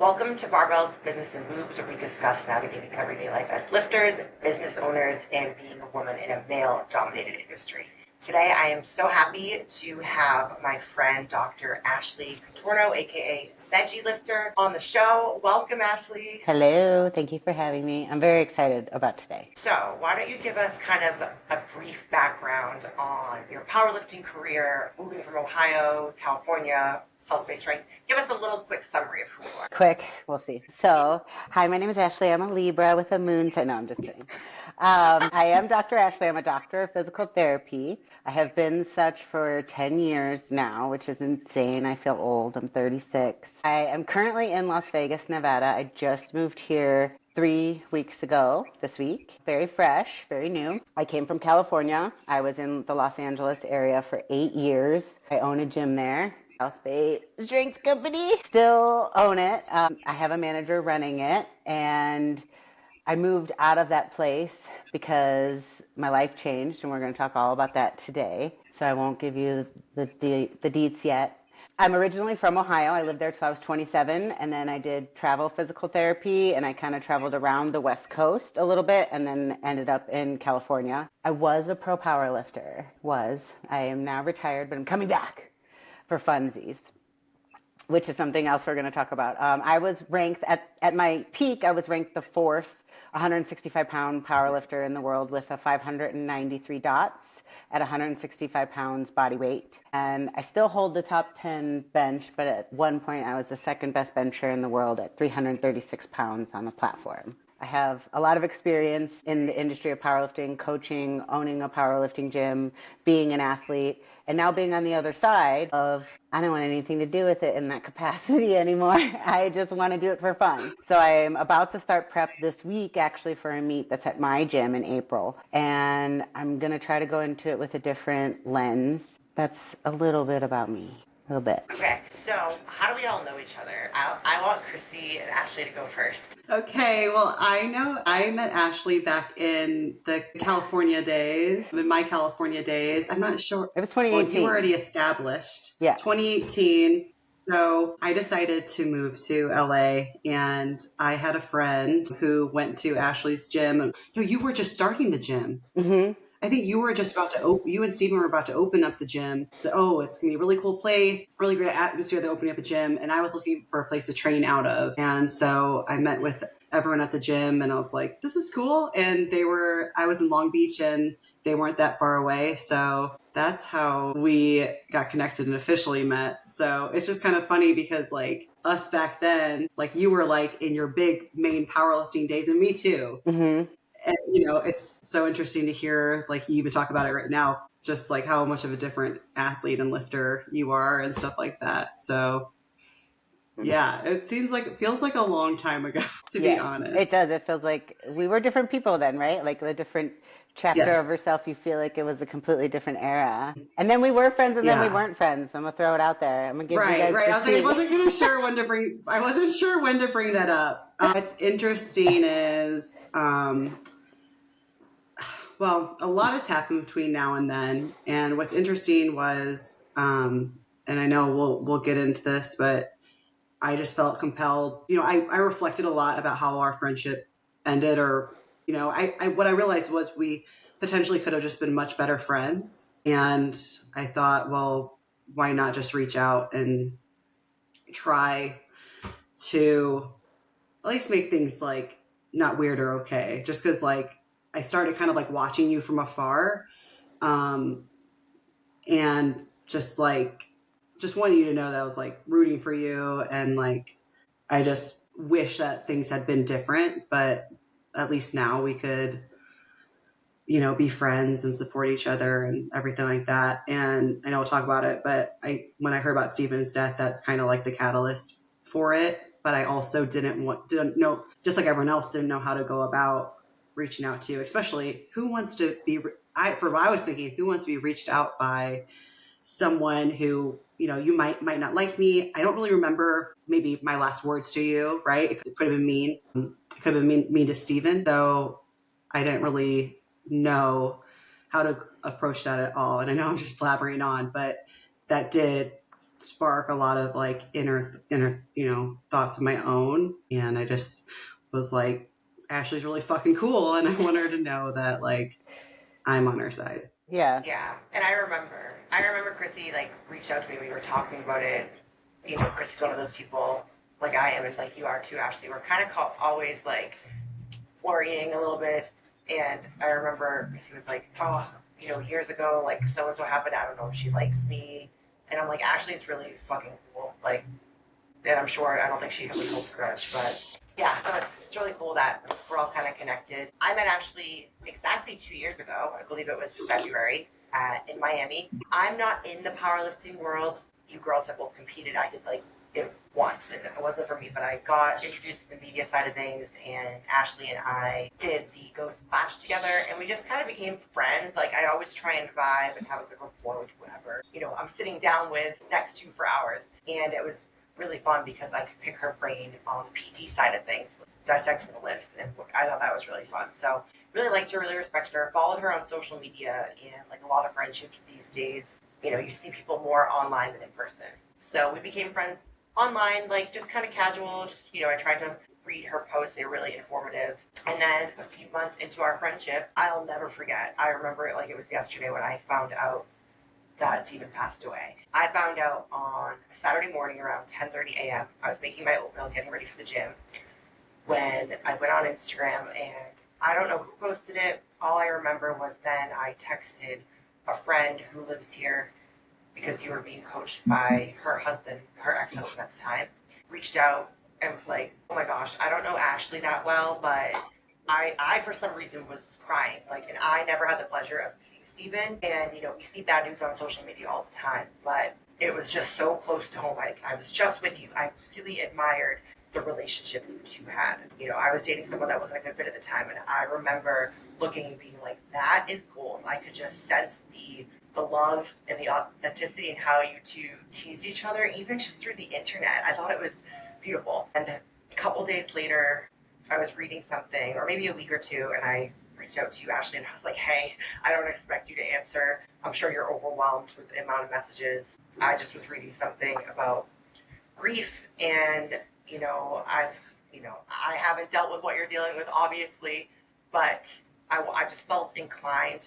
Welcome to Barbells, Business and Boobs, where we discuss navigating everyday life as lifters, business owners, and being a woman in a male-dominated industry. Today, I am so happy to have my friend, Dr. Ashley Contorno, aka Veggie Lifter, on the show. Welcome, Ashley. Hello, thank you for having me. I'm very excited about today. So, why don't you give us kind of a brief background on your powerlifting career, moving from Ohio, California, Salt-based strength. Give us a little quick summary of who you are. Quick, we'll see. So, hi, my name is Ashley. I'm a Libra with a moon sign. No, I'm just kidding. I am Dr. Ashley. I'm a doctor of physical therapy. I have been such for 10 years now, which is insane. I feel old. I'm 36. I am currently in Las Vegas, Nevada. I just moved here 3 weeks ago this week. Very fresh, very new. I came from California. I was in the Los Angeles area for 8 years. I own a gym there. South Bay Strength Company. Still own it. I have a manager running it, and I moved out of that place because my life changed, and we're going to talk all about that today. So I won't give you the deets yet. I'm originally from Ohio. I lived there till I was 27, and then I did travel physical therapy, and I kind of traveled around the West Coast a little bit, and then ended up in California. I was a pro power lifter. I am now retired, but I'm coming back for funsies, which is something else we're going to talk about. I was ranked at my peak. I was ranked the fourth 165-pound powerlifter in the world with a 593 dots at 165 pounds body weight. And I still hold the top 10 bench, but at one point I was the second best bencher in the world at 336 pounds on the platform. I have a lot of experience in the industry of powerlifting, coaching, owning a powerlifting gym, being an athlete, and now being on the other side of, I don't want anything to do with it in that capacity anymore. I just want to do it for fun. So I'm about to start prep this week actually for a meet that's at my gym in April. And I'm going to try to go into it with a different lens. That's a little bit about me. A little bit. Okay, so how do we all know each other? I want Chrissy and Ashley to go first. Okay, well, I know I met Ashley back in the California days, in my California days. I'm not sure. It was 2018. Well, you were already established. Yeah. 2018. So I decided to move to LA, and I had a friend who went to Ashley's gym. No, you were just starting the gym. Mm-hmm. I think you were just about to open, you and Steven were about to open up the gym. So, it's going to be a really cool place, really great atmosphere. They're opening up a gym. And I was looking for a place to train out of. And so I met with everyone at the gym and I was like, this is cool. And I was in Long Beach and they weren't that far away. So that's how we got connected and officially met. So it's just kind of funny because like us back then, like you were like in your big main powerlifting days and me too. Mm-hmm. And, it's so interesting to hear, like, you even talk about it right now, just like how much of a different athlete and lifter you are and stuff like that. So, yeah, it feels like a long time ago, to be honest. It does. It feels like we were different people then, right? Like the different chapter of yourself, you feel like it was a completely different era. And then we were friends and then we weren't friends. I'm going to throw it out there. I'm going to give you guys Right. I wasn't sure when to bring that up. What's interesting is, well, a lot has happened between now and then. And what's interesting was, and I know we'll get into this, but I just felt compelled. I reflected a lot about how our friendship ended, or, what I realized was we potentially could have just been much better friends. And I thought, well, why not just reach out and try to at least make things like not weird or okay, just because like I started kind of like watching you from afar, and just wanted you to know that I was like rooting for you, and like I just wish that things had been different, but at least now we could be friends and support each other and everything like that. And I know we'll talk about it, but when I heard about Steven's death, that's kind of like the catalyst for it. But I also didn't know, just like everyone else, didn't know how to go about reaching out to you, especially who wants to be, I was thinking, who wants to be reached out by someone who, you might not like me. I don't really remember maybe my last words to you, right? It could have been mean. It could have been mean to Steven. So I didn't really know how to approach that at all. And I know I'm just blabbering on, but that did spark a lot of like inner thoughts of my own. And I just was like, Ashley's really fucking cool, and I want her to know that like I'm on her side. Yeah. Yeah, and I remember Chrissy like reached out to me. We were talking about it. Chrissy's one of those people like I am, and like you are too, Ashley. We're kind of always like worrying a little bit. And I remember Chrissy was like, oh, years ago, like so and so happened. I don't know if she likes me. And I'm like, Ashley, it's really fucking cool. Like, and I'm sure I don't think she really holds a grudge, but yeah, so it's really cool that we're all kind of connected. I met Ashley exactly 2 years ago. I believe it was February in Miami. I'm not in the powerlifting world. You girls have both competed. I did like it once, and it wasn't for me, but I got introduced to the media side of things, and Ashley and I did the Ghost Clash together, and we just kind of became friends. Like, I always try and vibe and have a good rapport with whoever, I'm sitting down with next to for hours, and it was really fun because I could pick her brain on the PT side of things, dissecting the lifts, and I thought that was really fun. So really liked her, really respected her, followed her on social media, and like a lot of friendships these days, you see people more online than in person. So we became friends online, like just kind of casual, just, I tried to read her posts. They were really informative. And then a few months into our friendship, I'll never forget. I remember it like it was yesterday when I found out that Stephen passed away. I found out on a Saturday morning around 10:30 a.m. I was making my oatmeal, getting ready for the gym, when I went on Instagram, and I don't know who posted it. All I remember was then I texted a friend who lives here because you were being coached by her husband, her ex-husband at the time, reached out and was like, oh my gosh, I don't know Ashley that well, but I for some reason was crying. Like, and I never had the pleasure of meeting Stephen. And, we see bad news on social media all the time, but it was just so close to home. I was just with you. I really admired the relationship you two had. I was dating someone that wasn't a good fit at the time, and I remember looking and being like, that is gold. I could just sense the love and the authenticity and how you two teased each other, even just through the internet. I thought it was beautiful. And a couple days later, I was reading something, or maybe a week or two, and I reached out to you, Ashley, and I was like, hey, I don't expect you to answer. I'm sure you're overwhelmed with the amount of messages. I just was reading something about grief, and, I haven't dealt with what you're dealing with, obviously, but I just felt inclined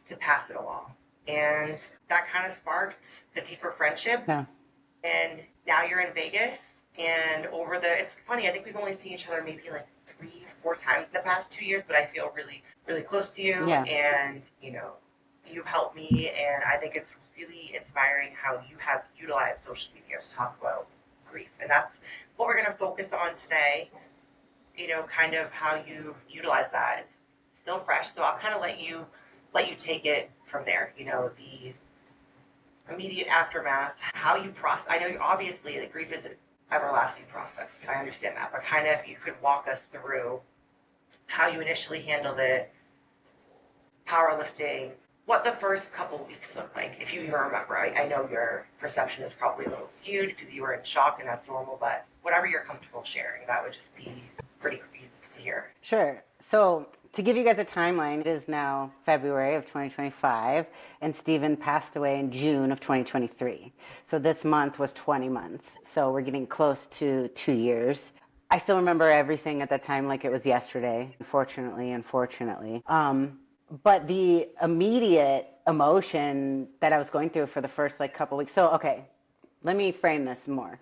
to pass it along. And that kind of sparked a deeper friendship. Yeah. And now you're in Vegas, and it's funny, I think we've only seen each other maybe like 3-4 times in the past 2 years, but I feel really, really close to you. Yeah. And, you've helped me, and I think it's really inspiring how you have utilized social media to talk about grief. And that's what we're going to focus on today, kind of how you utilize that. It's still fresh, so I'll kind of let you take it from there, the immediate aftermath, how you process. I know obviously the grief is an everlasting process. I understand that, but kind of you could walk us through how you initially handled it, powerlifting, what the first couple weeks looked like, if you even remember. I know your perception is probably a little skewed because you were in shock, and that's normal, but whatever you're comfortable sharing, that would just be pretty unique to hear. Sure. So to give you guys a timeline, it is now February of 2025, and Stephen passed away in June of 2023. So this month was 20 months. So we're getting close to 2 years. I still remember everything at that time like it was yesterday, unfortunately. But the immediate emotion that I was going through for the first couple weeks. So, okay, let me frame this more,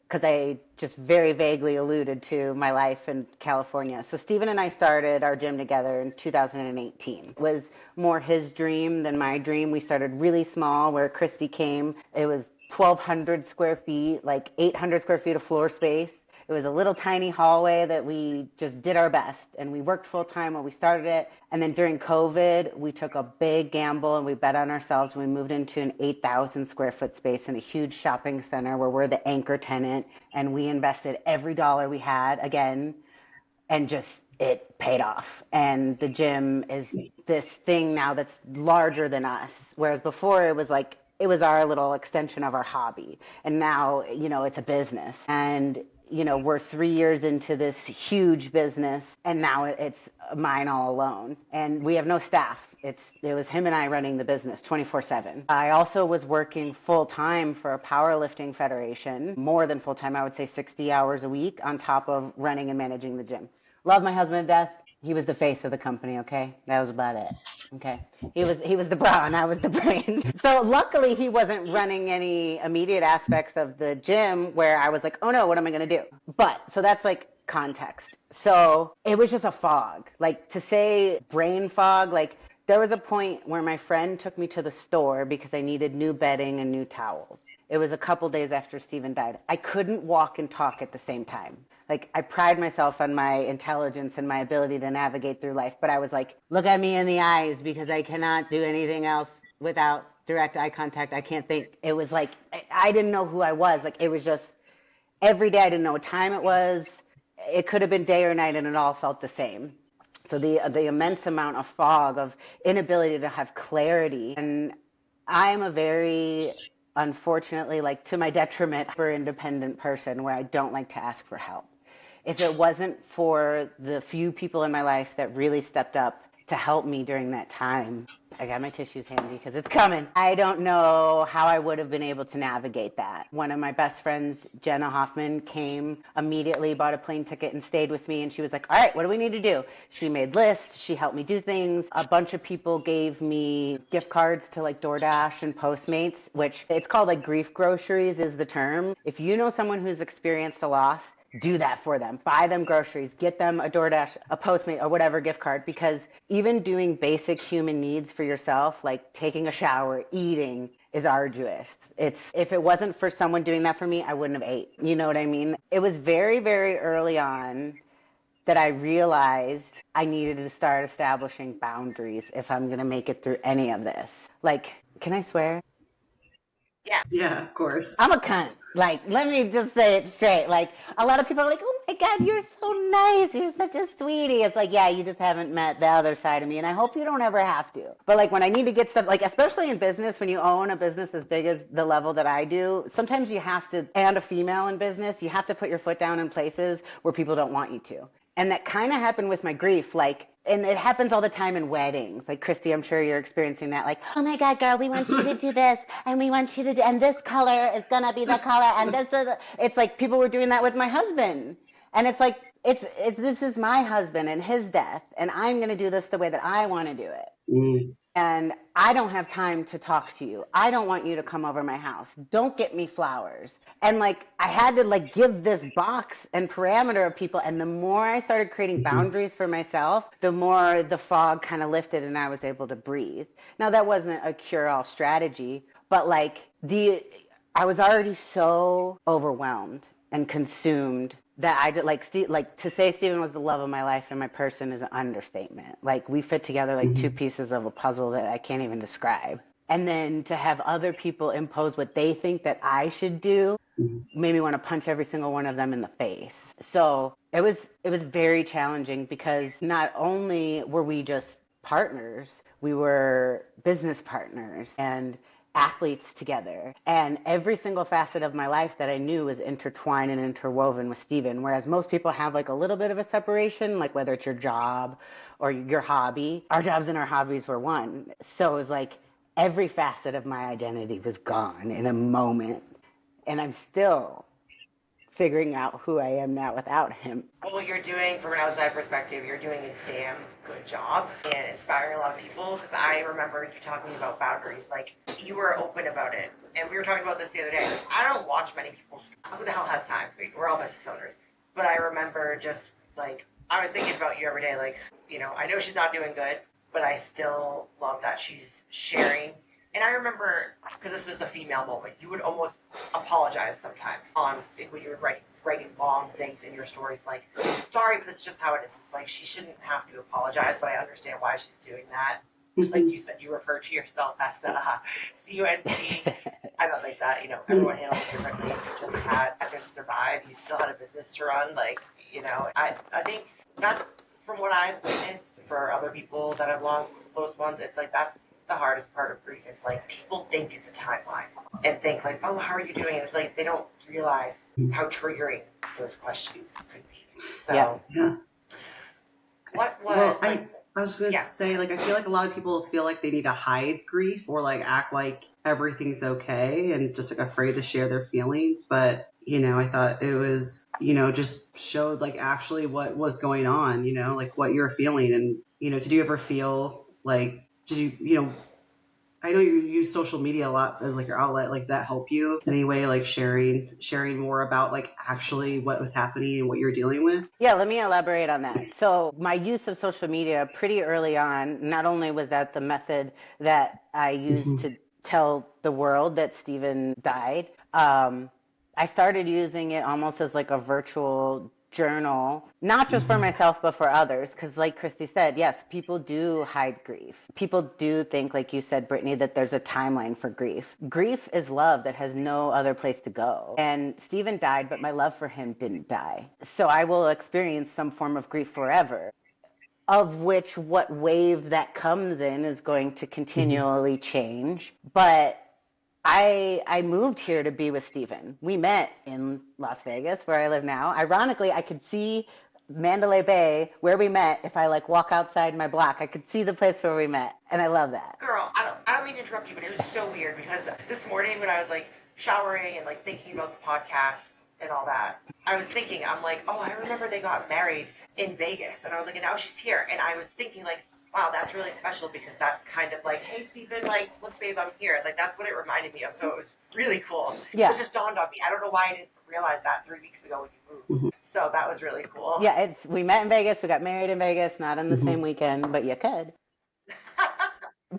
because I just very vaguely alluded to my life in California. So Stephen and I started our gym together in 2018. It was more his dream than my dream. We started really small, where Christy came. It was 1,200 square feet, like 800 square feet of floor space. It was a little tiny hallway that we just did our best, and we worked full time when we started it. And then during COVID, we took a big gamble and we bet on ourselves. We moved into an 8,000 square foot space in a huge shopping center where we're the anchor tenant, and we invested every dollar we had again, and just it paid off. And the gym is this thing now that's larger than us, whereas before it was our little extension of our hobby. And now, it's a business. And we're 3 years into this huge business, and now it's mine all alone. And we have no staff. It was him and I running the business 24/7. I also was working full time for a powerlifting federation, more than full time. I would say 60 hours a week on top of running and managing the gym. Love my husband to death. He was the face of the company, okay? That was about it. Okay. He was the brawn, I was the brains. So luckily he wasn't running any immediate aspects of the gym where I was like, oh no, what am I gonna do? But so that's like context. So it was just a fog. Like, to say brain fog, like there was a point where my friend took me to the store because I needed new bedding and new towels. It was a couple days after Steven died. I couldn't walk and talk at the same time. Like, I pride myself on my intelligence and my ability to navigate through life, but I was like, look at me in the eyes, because I cannot do anything else without direct eye contact. I can't think. It was like, I didn't know who I was. Like, it was just every day. I didn't know what time it was. It could have been day or night, and it all felt the same. So the immense amount of fog, of inability to have clarity. And I am a very, unfortunately, like to my detriment, for independent person where I don't like to ask for help. If it wasn't for the few people in my life that really stepped up to help me during that time, I got my tissues handy because it's coming. I don't know how I would have been able to navigate that. One of my best friends, Jenna Hoffman, came immediately, bought a plane ticket and stayed with me. And she was like, all right, what do we need to do? She made lists. She helped me do things. A bunch of people gave me gift cards to like DoorDash and Postmates, which it's called like grief groceries is the term. If you know someone who's experienced a loss, do that for them. Buy them groceries, get them a DoorDash, a Postmate, or whatever gift card, because even doing basic human needs for yourself, like taking a shower, eating, is arduous. If it wasn't for someone doing that for me, I wouldn't have ate. You know what I mean? It was very, very early on that I realized I needed to start establishing boundaries if I'm going to make it through any of this. Like, can I swear? Yeah. Yeah, of course. I'm a cunt. Like, let me just say it straight. Like, a lot of people are like, oh my God, you're so nice. You're such a sweetie. It's like, yeah, you just haven't met the other side of me. And I hope you don't ever have to. But like, when I need to get stuff, like, especially in business, when you own a business as big as the level that I do, sometimes you have to, and a female in business, you have to put your foot down in places where people don't want you to. And that kind of happened with my grief. Like, and it happens all the time in weddings. Like, Christy, I'm sure you're experiencing that. Like, oh my God, girl, we want you to do this, and we want you to do, and this color is gonna be the color, and this is. It's like people were doing that with my husband, and it's like it's this is my husband and his death, and I'm gonna do this the way that I want to do it. Mm. And I don't have time to talk to you. I don't want you to come over my house. Don't get me flowers. And like, I had to like give this box and parameter of people. And the more I started creating boundaries for myself, the more the fog kind of lifted and I was able to breathe. Now, that wasn't a cure-all strategy, but like I was already so overwhelmed and consumed that I did like to say Steven was the love of my life and my person is an understatement. Like, we fit together like two pieces of a puzzle that I can't even describe. And then to have other people impose what they think that I should do made me want to punch every single one of them in the face. So it was very challenging because not only were we just partners, we were business partners and athletes together. And every single facet of my life that I knew was intertwined and interwoven with Steven. Whereas most people have like a little bit of a separation, like whether it's your job or your hobby. Our jobs and our hobbies were one. So it was like every facet of my identity was gone in a moment. And I'm still figuring out who I am now without him. Well, you're doing, from an outside perspective, you're doing a damn good job and inspiring a lot of people. Because I remember you talking about boundaries, like you were open about it, and we were talking about this the other day. Like, I don't watch many people. Who the hell has time? We're all business owners, but I remember just like I was thinking about you every day. Like, I know she's not doing good, but I still love that she's sharing. And I remember, because this was a female moment, you would almost apologize sometimes when you were writing long things in your stories, like, sorry, but it's just how it is. It's like, she shouldn't have to apologize, but I understand why she's doing that. Like you said, you refer to yourself as C-U-N-T. I don't think that, everyone handles it differently. You just had to survive. You still had a business to run. Like, I think that's, from what I've witnessed for other people that have lost close ones, it's like that's the hardest part of grief. It's like people think it's a timeline and think like, oh, how are you doing? And it's like they don't realize how triggering those questions could be. So, Yeah. what was Well, I was gonna yeah. say, like, I feel like a lot of people feel like they need to hide grief or like act like everything's okay and just like afraid to share their feelings. But, I thought it was, just showed like actually what was going on, like what you're feeling. And, did you ever feel like, did you, I know you use social media a lot as like your outlet, like that help you in any way, like sharing more about like actually what was happening and what you're dealing with? Yeah, let me elaborate on that. So, my use of social media pretty early on, not only was that the method that I used Mm-hmm. to tell the world that Stephen died, I started using it almost as like a virtual journal, not just for Mm-hmm. myself, but for others. Because, like Christy said, yes, people do hide grief. People do think, like you said, Brittany, that there's a timeline for grief. Grief is love that has no other place to go. And Stephen died, but my love for him didn't die. So I will experience some form of grief forever, of which what wave that comes in is going to continually change. But I moved here to be with Steven. We met in Las Vegas, where I live now. Ironically, I could see Mandalay Bay, where we met. If I like walk outside my block, I could see the place where we met, and I love that. Girl, I don't mean to interrupt you, but it was so weird because this morning when I was like showering and like thinking about the podcast and all that, I was thinking, I'm like, oh, I remember they got married in Vegas, and I was like, and now she's here, and I was thinking like, wow, that's really special because that's kind of like, hey, Stephen, like, look, babe, I'm here. Like, that's what it reminded me of. So it was really cool. Yeah. It just dawned on me. I don't know why I didn't realize that 3 weeks ago when you moved. Mm-hmm. So that was really cool. Yeah, we met in Vegas, we got married in Vegas, not in the Mm-hmm. same weekend, but you could.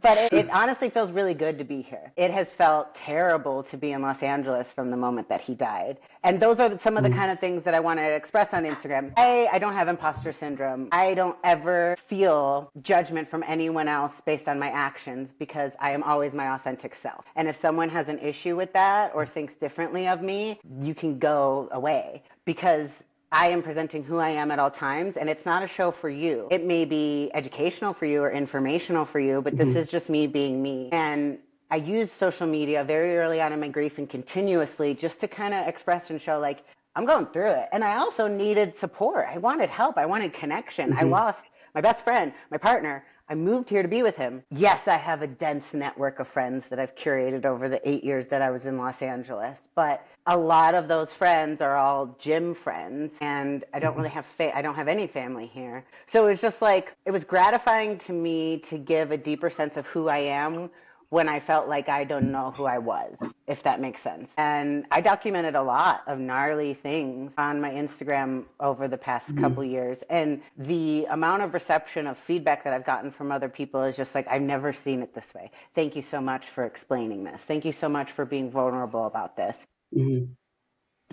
But it honestly feels really good to be here. It has felt terrible to be in Los Angeles from the moment that he died. And those are some of the kind of things that I want to express on Instagram. I don't have imposter syndrome. I don't ever feel judgment from anyone else based on my actions because I am always my authentic self. And if someone has an issue with that or thinks differently of me, you can go away because I am presenting who I am at all times, and it's not a show for you. It may be educational for you or informational for you, but this is just me being me. And I used social media very early on in my grief and continuously just to kind of express and show, like, I'm going through it. And I also needed support. I wanted help. I wanted connection. I lost my best friend, my partner. I moved here to be with him. Yes, I have a dense network of friends that I've curated over the 8 years that I was in Los Angeles, but a lot of those friends are all gym friends, and I don't really have I don't have any family here. So it was just like, it was gratifying to me to give a deeper sense of who I am when I felt like I don't know who I was, if that makes sense. And I documented a lot of gnarly things on my Instagram over the past couple years. And the amount of reception of feedback that I've gotten from other people is just like, I've never seen it this way. Thank you so much for explaining this. Thank you so much for being vulnerable about this. Mm-hmm.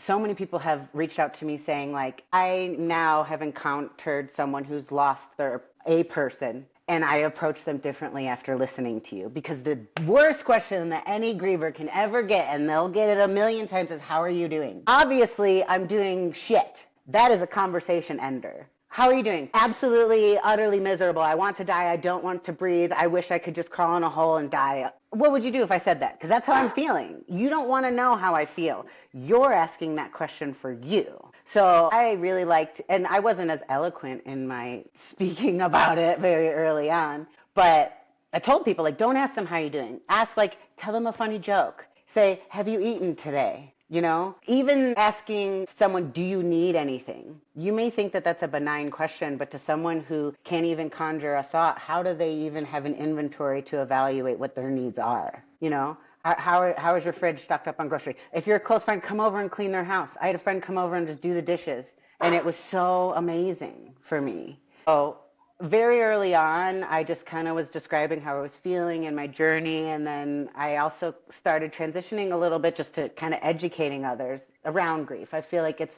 So many people have reached out to me saying, like, I now have encountered someone who's lost a person, and I approach them differently after listening to you. Because the worst question that any griever can ever get, and they'll get it a million times, is, how are you doing? Obviously, I'm doing shit. That is a conversation ender. How are you doing? Absolutely, utterly miserable. I want to die. I don't want to breathe. I wish I could just crawl in a hole and die. What would you do if I said that? Because that's how I'm feeling. You don't want to know how I feel. You're asking that question for you. So I really liked, and I wasn't as eloquent in my speaking about it very early on, but I told people, like, don't ask them how you're doing. Ask, like, tell them a funny joke. Say, have you eaten today? You know, even asking someone, do you need anything? You may think that that's a benign question, but to someone who can't even conjure a thought, how do they even have an inventory to evaluate what their needs are? You know, how is your fridge stocked up on groceries? If you're a close friend, come over and clean their house. I had a friend come over and just do the dishes, and it was so amazing for me. So very early on, I just kind of was describing how I was feeling and my journey. And then I also started transitioning a little bit just to kind of educating others around grief. I feel like it's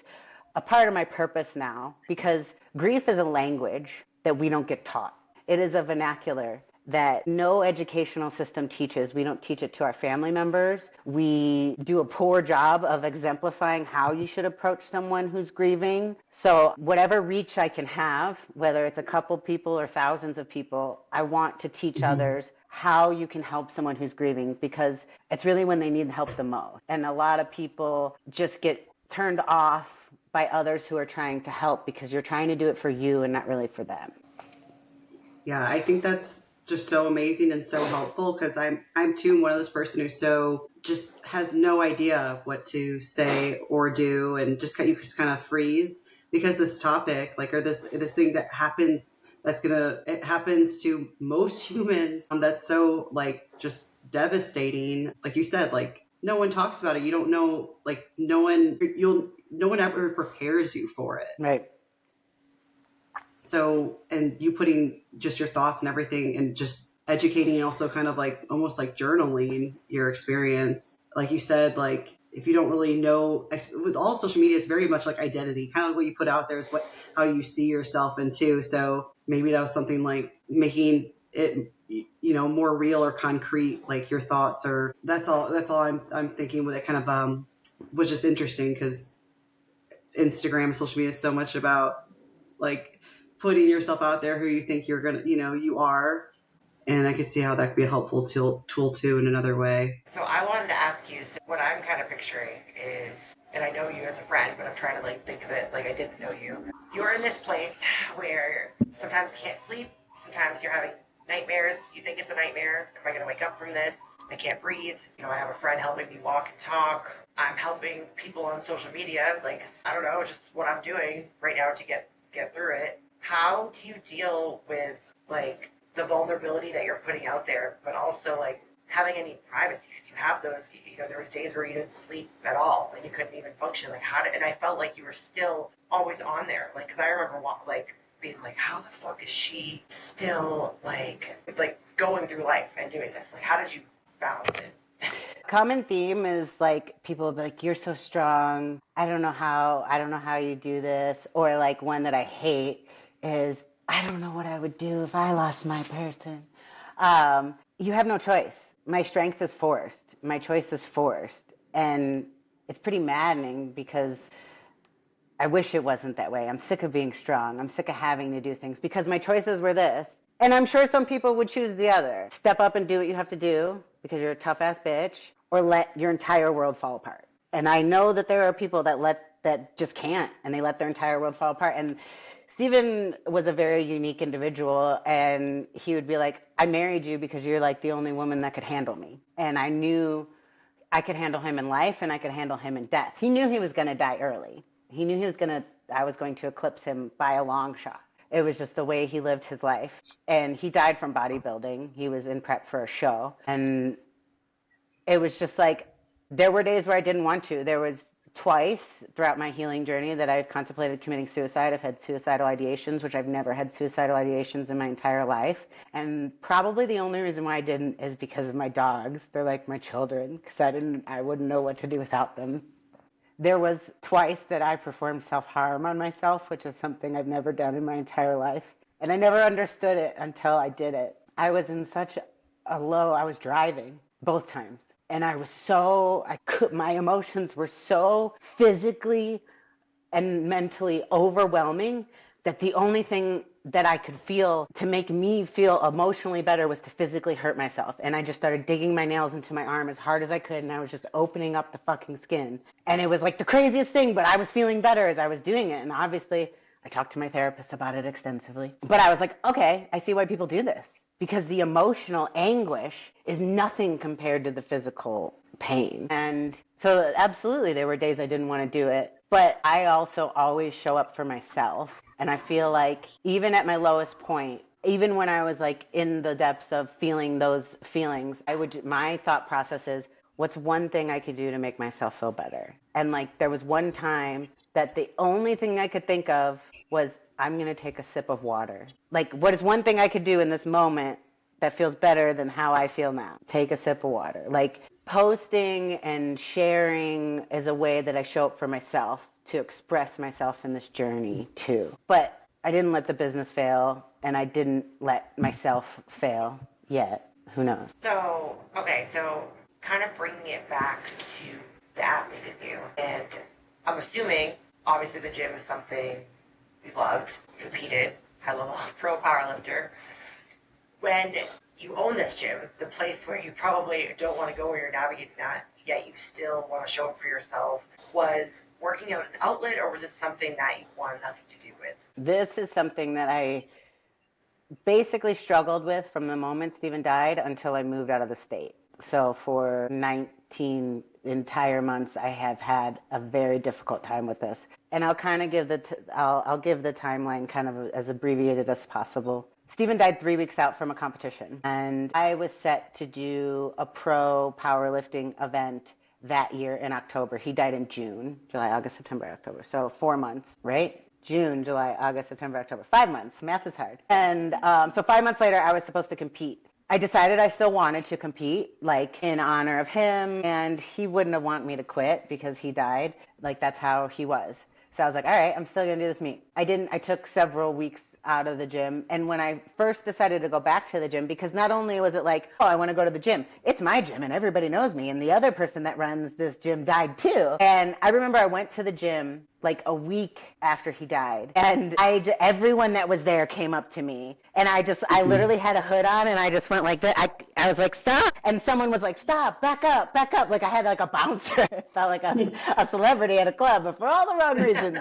a part of my purpose now because grief is a language that we don't get taught. It is a vernacular that no educational system teaches. We don't teach it to our family members. We do a poor job of exemplifying how you should approach someone who's grieving. So whatever reach I can have, whether it's a couple people or thousands of people, I want to teach others how you can help someone who's grieving, because it's really when they need help the most. And a lot of people just get turned off by others who are trying to help because you're trying to do it for you and not really for them. Yeah, I think that's just so amazing and so helpful, because I'm too one of those person who so just has no idea what to say or do, and you just kind of freeze, because this topic, like, or this thing that happens, it happens to most humans, that's so, like, just devastating. Like you said, like, no one talks about it. You don't know, like, no one ever prepares you for it. Right. So, and you putting just your thoughts and everything and just educating, and also kind of like almost like journaling your experience. Like you said, like, if you don't really know, with all social media, it's very much like identity, kind of what you put out there is how you see yourself into. So maybe that was something like making it, more real or concrete, like your thoughts, or that's all I'm thinking with it. Kind of was just interesting, because Instagram, social media is so much about, like, putting yourself out there who you think you're gonna, you are. And I could see how that could be a helpful tool too in another way. So I wanted to ask you, so what I'm kind of picturing is, and I know you as a friend, but I'm trying to like think of it like I didn't know you. You're in this place where sometimes you can't sleep, sometimes you're having nightmares, you think it's a nightmare. Am I going to wake up from this? I can't breathe. I have a friend helping me walk and talk. I'm helping people on social media, like, I don't know, just what I'm doing right now to get through it. How do you deal with, like, the vulnerability that you're putting out there, but also, like, having any privacy? Because you have those, there was days where you didn't sleep at all and you couldn't even function. Like, and I felt like you were still always on there. Like, because I remember, like, being like, how the fuck is she still, like going through life and doing this? Like, how did you balance it? Common theme is, like, people will be like, you're so strong. I don't know how you do this. Or, like, one that I hate is, I don't know what I would do if I lost my person. You have no choice. My strength is forced. My choice is forced. And it's pretty maddening, because I wish it wasn't that way. I'm sick of being strong. I'm sick of having to do things, because my choices were this. And I'm sure some people would choose the other. Step up and do what you have to do because you're a tough ass bitch, or let your entire world fall apart. And I know that there are people that just can't, and they let their entire world fall apart. And Stephen was a very unique individual, and he would be like, I married you because you're, like, the only woman that could handle me. And I knew I could handle him in life, and I could handle him in death. He knew he was going to die early. He knew I was going to eclipse him by a long shot. It was just the way he lived his life. And he died from bodybuilding. He was in prep for a show. And it was just like, there were days where I didn't want to. There was twice throughout my healing journey that I've contemplated committing suicide. I've had suicidal ideations, which I've never had suicidal ideations in my entire life. And probably the only reason why I didn't is because of my dogs. They're like my children, because I wouldn't know what to do without them. There was twice that I performed self-harm on myself, which is something I've never done in my entire life. And I never understood it until I did it. I was in such a low, I was driving both times. And my emotions were so physically and mentally overwhelming that the only thing that I could feel to make me feel emotionally better was to physically hurt myself. And I just started digging my nails into my arm as hard as I could, and I was just opening up the fucking skin. And it was like the craziest thing, but I was feeling better as I was doing it. And obviously, I talked to my therapist about it extensively. But I was like, okay, I see why people do this. Because the emotional anguish is nothing compared to the physical pain. And so absolutely, there were days I didn't want to do it. But I also always show up for myself. And I feel like even at my lowest point, even when I was, like, in the depths of feeling those feelings, my thought process is, what's one thing I could do to make myself feel better? And, like, there was one time that the only thing I could think of was, I'm going to take a sip of water. Like, what is one thing I could do in this moment that feels better than how I feel now? Take a sip of water. Like, posting and sharing is a way that I show up for myself, to express myself in this journey too. But I didn't let the business fail, and I didn't let myself fail. yet. Who knows? So, okay, so kind of bringing it back to the athlete in you, and I'm assuming, obviously, the gym is something you loved, competed, high level pro powerlifter. When you own this gym, the place where you probably don't want to go where you're navigating that, yet you still want to show up for yourself, was working out an outlet, or was it something that you wanted nothing to do with? This is something that I basically struggled with from the moment Stephen died until I moved out of the state. So for 19 entire months, I have had a very difficult time with this. And I'll kind of give I'll give the timeline kind of as abbreviated as possible. Stephen died 3 weeks out from a competition, and I was set to do a pro powerlifting event that year in October. He died in June, July, August, September, October. So 4 months, right? June, July, August, September, October. 5 months. Math is hard. And so 5 months later, I was supposed to compete. I decided I still wanted to compete, like in honor of him, and he wouldn't have wanted me to quit because he died. Like that's how he was. So I was like, all right, I'm still going to do this meet. I took several weeks out of the gym. And when I first decided to go back to the gym, because not only was it like, oh, I want to go to the gym, it's my gym and everybody knows me. And the other person that runs this gym died too. And I remember I went to the gym like a week after he died. And everyone that was there came up to me. And I literally had a hood on and I just went like that. I was like, stop. And someone was like, stop, back up, back up. Like I had like a bouncer. It felt like a celebrity at a club, but for all the wrong reasons.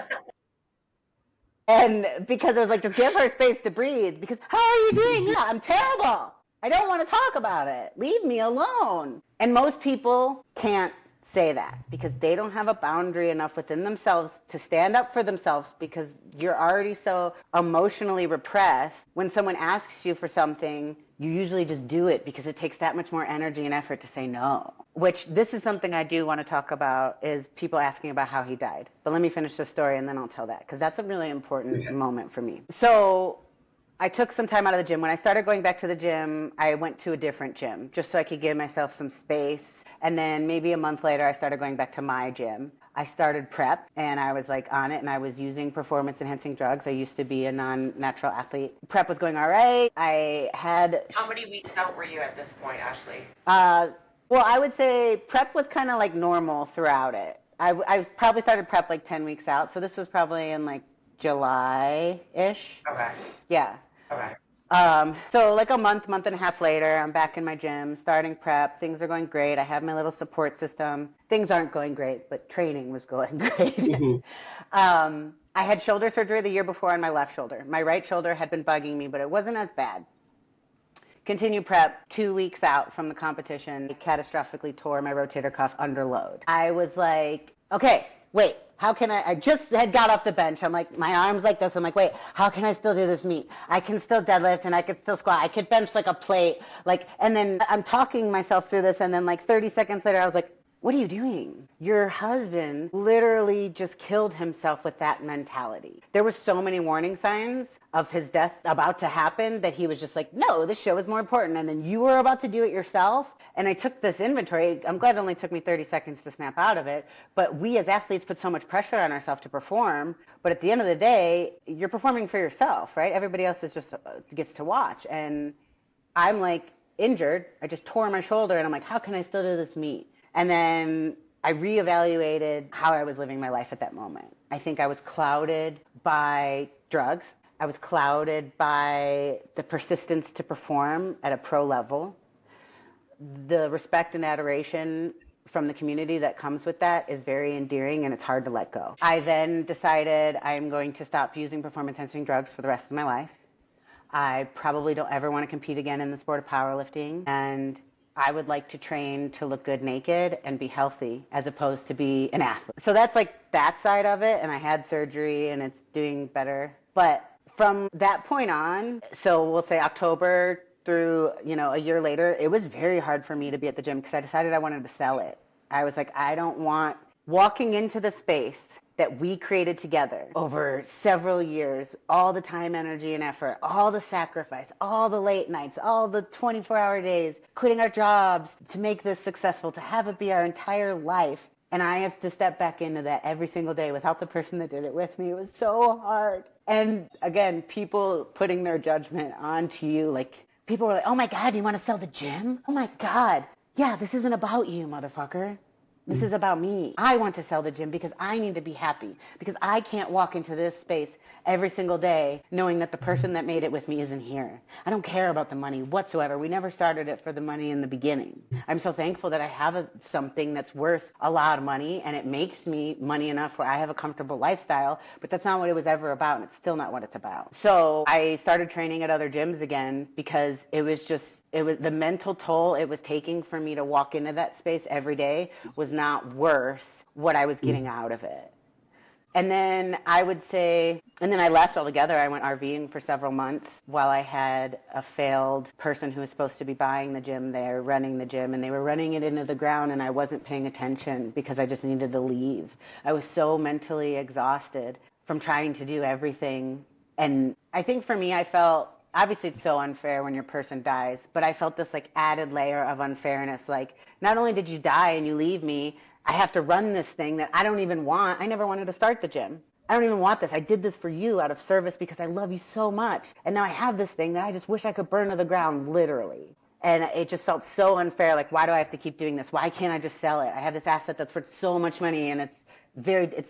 And because I was like, just give her space to breathe. Because how are you doing? Yeah, I'm terrible. I don't want to talk about it. Leave me alone. And most people can't say that because they don't have a boundary enough within themselves to stand up for themselves because you're already so emotionally repressed. When someone asks you for something, you usually just do it because it takes that much more energy and effort to say no. Which this is something I do want to talk about is people asking about how he died. But let me finish the story and then I'll tell that because that's a really important moment for me. So I took some time out of the gym. When I started going back to the gym, I went to a different gym just so I could give myself some space. And then maybe a month later, I started going back to my gym. I started prep and I was like on it and I was using performance enhancing drugs. I used to be a non-natural athlete. Prep was going all right. I had... How many weeks out were you at this point, Ashley? Well, I would say prep was kind of like normal throughout it. I probably started prep like 10 weeks out. So this was probably in like July-ish. Okay. Yeah. Okay. So like a month and a half later, I'm back in my gym, starting prep. Things are going great. I have my little support system. Things aren't going great, but training was going great. Mm-hmm. I had shoulder surgery the year before on my left shoulder. My right shoulder had been bugging me, but it wasn't as bad. Continue prep 2 weeks out from the competition. I catastrophically tore my rotator cuff under load. I was like, okay, wait. How can I just had got off the bench. I'm like, my arms like this. I'm like, wait, how can I still do this meet? I can still deadlift and I can still squat. I could bench like a plate. Like, and then I'm talking myself through this. And then like 30 seconds later, I was like, what are you doing? Your husband literally just killed himself with that mentality. There were so many warning signs of his death about to happen that he was just like, no, this show is more important. And then you were about to do it yourself. And I took this inventory. I'm glad it only took me 30 seconds to snap out of it. But we as athletes put so much pressure on ourselves to perform. But at the end of the day, you're performing for yourself, right? Everybody else is just gets to watch. And I'm like injured. I just tore my shoulder. And I'm like, how can I still do this meet? And then I reevaluated how I was living my life at that moment. I think I was clouded by drugs. I was clouded by the persistence to perform at a pro level. The respect and adoration from the community that comes with that is very endearing and it's hard to let go. I then decided I'm going to stop using performance enhancing drugs for the rest of my life. I probably don't ever want to compete again in the sport of powerlifting. And I would like to train to look good naked and be healthy as opposed to be an athlete. So that's like that side of it. And I had surgery and it's doing better. But from that point on, so we'll say October through, a year later, it was very hard for me to be at the gym because I decided I wanted to sell it. I was like, I don't want walking into the space that we created together over several years, all the time, energy, and effort, all the sacrifice, all the late nights, all the 24-hour days, quitting our jobs to make this successful, to have it be our entire life. And I have to step back into that every single day without the person that did it with me. It was so hard. And again, people putting their judgment onto you, like people were like, oh my God, you want to sell the gym? Oh my God. Yeah, this isn't about you, motherfucker. This is about me. I want to sell the gym because I need to be happy, because I can't walk into this space every single day knowing that the person that made it with me isn't here. I don't care about the money whatsoever. We never started it for the money in the beginning. I'm so thankful that I have something that's worth a lot of money, and it makes me money enough where I have a comfortable lifestyle, but that's not what it was ever about, and it's still not what it's about. So I started training at other gyms again because it was the mental toll it was taking for me to walk into that space every day was not worth what I was getting out of it. And then I left altogether. I went RVing for several months while I had a failed person who was supposed to be buying the gym there, running the gym, and they were running it into the ground, and I wasn't paying attention because I just needed to leave. I was so mentally exhausted from trying to do everything. And I think for me, I felt, obviously it's so unfair when your person dies, but I felt this like added layer of unfairness. Like, not only did you die and you leave me, I have to run this thing that I don't even want. I never wanted to start the gym. I don't even want this. I did this for you out of service because I love you so much. And now I have this thing that I just wish I could burn to the ground, literally. And it just felt so unfair. Like, why do I have to keep doing this? Why can't I just sell it? I have this asset that's worth so much money, and it's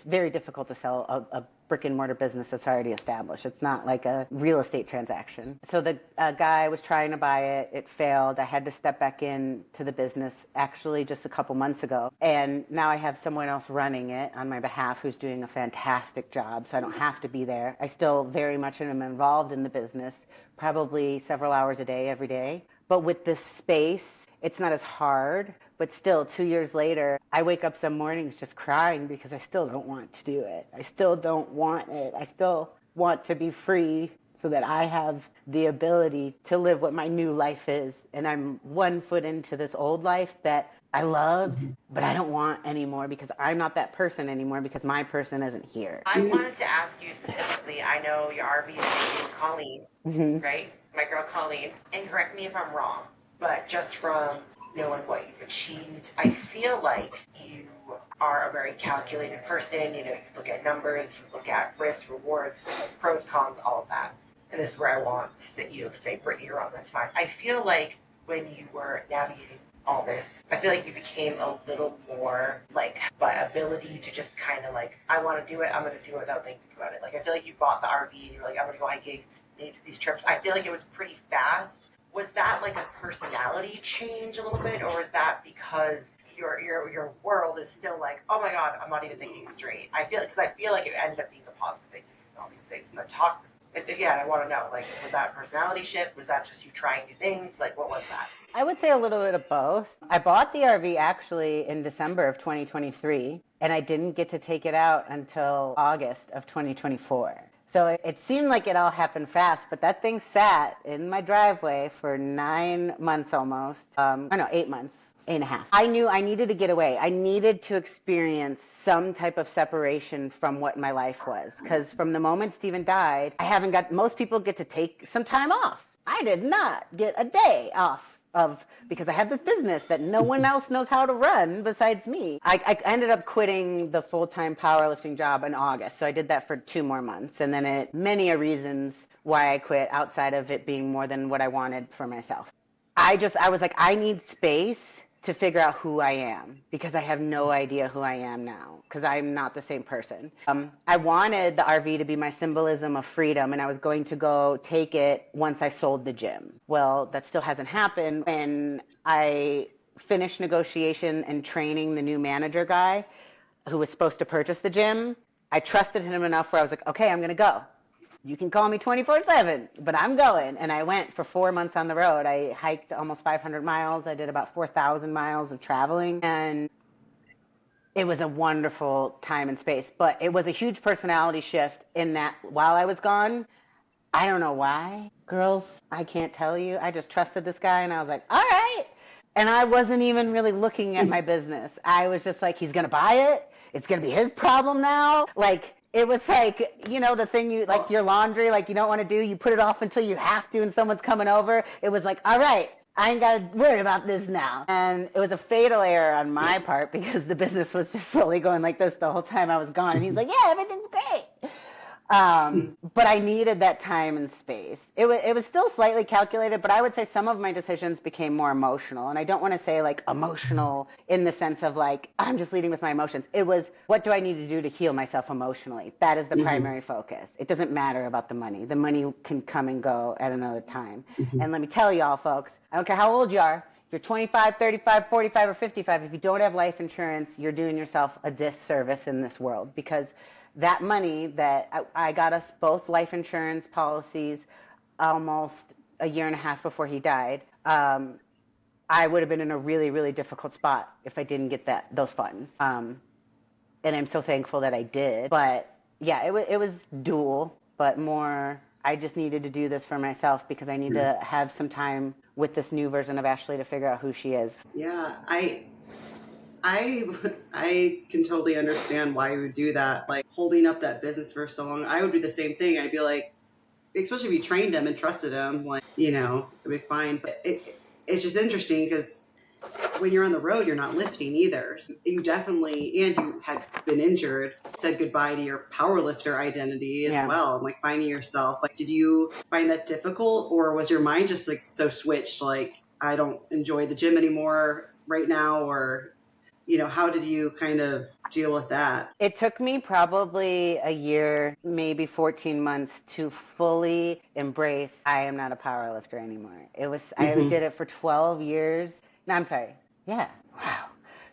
very difficult to sell a brick and mortar business that's already established. It's not like a real estate transaction. So the guy was trying to buy it. It failed. I had to step back in to the business actually just a couple months ago. And now I have someone else running it on my behalf who's doing a fantastic job. So I don't have to be there. I still very much am involved in the business, probably several hours a day, every day. But with this space, it's not as hard, but still 2 years later, I wake up some mornings just crying because I still don't want to do it. I still don't want it. I still want to be free so that I have the ability to live what my new life is. And I'm 1 foot into this old life that I loved, but I don't want anymore because I'm not that person anymore because my person isn't here. I wanted to ask you specifically, I know your RV name is Colleen, right? My girl Colleen, and correct me if I'm wrong, but just from knowing what you've achieved, I feel like you are a very calculated person. You know, you look at numbers, you look at risks, rewards, pros, cons, all of that. And this is where I want to sit you, say, Brittany, you're wrong, that's fine. I feel like when you were navigating all this, I feel like you became a little more like by ability to just kind of like, I want to do it, I'm going to do it without thinking about it. Like, I feel like you bought the RV and you were like, I'm going to go hiking, and you did these trips. I feel like it was pretty fast. Was that like a personality change a little bit, or is that because your world is still like, oh my God, I'm not even thinking straight? I feel like it ended up being a positive thing and all these things. And the talk, again, I want to know, like, was that a personality shift? Was that just you trying new things? Like, what was that? I would say a little bit of both. I bought the RV actually in December of 2023, and I didn't get to take it out until August of 2024. So it seemed like it all happened fast, but that thing sat in my driveway for 9 months almost. 8 months, 8.5. I knew I needed to get away. I needed to experience some type of separation from what my life was. Because from the moment Stephen died, most people get to take some time off. I did not get a day off because I have this business that no one else knows how to run besides me. I ended up quitting the full-time powerlifting job in August. So I did that for 2 more months. And then many reasons why I quit outside of it being more than what I wanted for myself. I was like, I need space to figure out who I am because I have no idea who I am now because I'm not the same person. I wanted the RV to be my symbolism of freedom, and I was going to go take it once I sold the gym. Well, that still hasn't happened. When I finished negotiation and training the new manager guy who was supposed to purchase the gym, I trusted him enough where I was like, okay, I'm going to go. You can call me 24/7, but I'm going. And I went for 4 months on the road. I hiked almost 500 miles. I did about 4,000 miles of traveling. And it was a wonderful time and space. But it was a huge personality shift in that while I was gone, I don't know why. Girls, I can't tell you. I just trusted this guy, and I was like, all right. And I wasn't even really looking at my business. I was just like, he's going to buy it. It's going to be his problem now. Like, it was like, you know, the thing you, like your laundry, like you don't want to do, you put it off until you have to and someone's coming over. It was like, all right, I ain't got to worry about this now. And it was a fatal error on my part because the business was just slowly going like this the whole time I was gone. And he's like, yeah, everything's great. But I needed that time and space. It was still slightly calculated, but I would say some of my decisions became more emotional. And I don't want to say like emotional in the sense of like, I'm just leading with my emotions. It was, what do I need to do to heal myself emotionally? That is the primary focus. It doesn't matter about the money. The money can come and go at another time. And let me tell y'all, folks, I don't care how old you are. If you're 25, 35, 45, or 55, if you don't have life insurance, you're doing yourself a disservice in this world, because that money that I got us both life insurance policies almost a year and a half before he died. I would have been in a really, really difficult spot if I didn't get those funds. And I'm so thankful that I did. But yeah, it was dual, but more, I just needed to do this for myself because I need to have some time with this new version of Ashley to figure out who she is. Yeah, I can totally understand why you would do that. Like holding up that business for so long, I would do the same thing. I'd be like, especially if you trained him and trusted him, like, you know, it'd be fine. But it's just interesting because when you're on the road, you're not lifting either. So you definitely, and you had been injured, said goodbye to your powerlifter identity as well. And like finding yourself, like, did you find that difficult, or was your mind just like so switched? Like, I don't enjoy the gym anymore right now, or, you know, how did you kind of deal with that? It took me probably a year, maybe 14 months to fully embrace I am not a power lifter anymore. I did it for 12 years. No, I'm sorry. Yeah. Wow.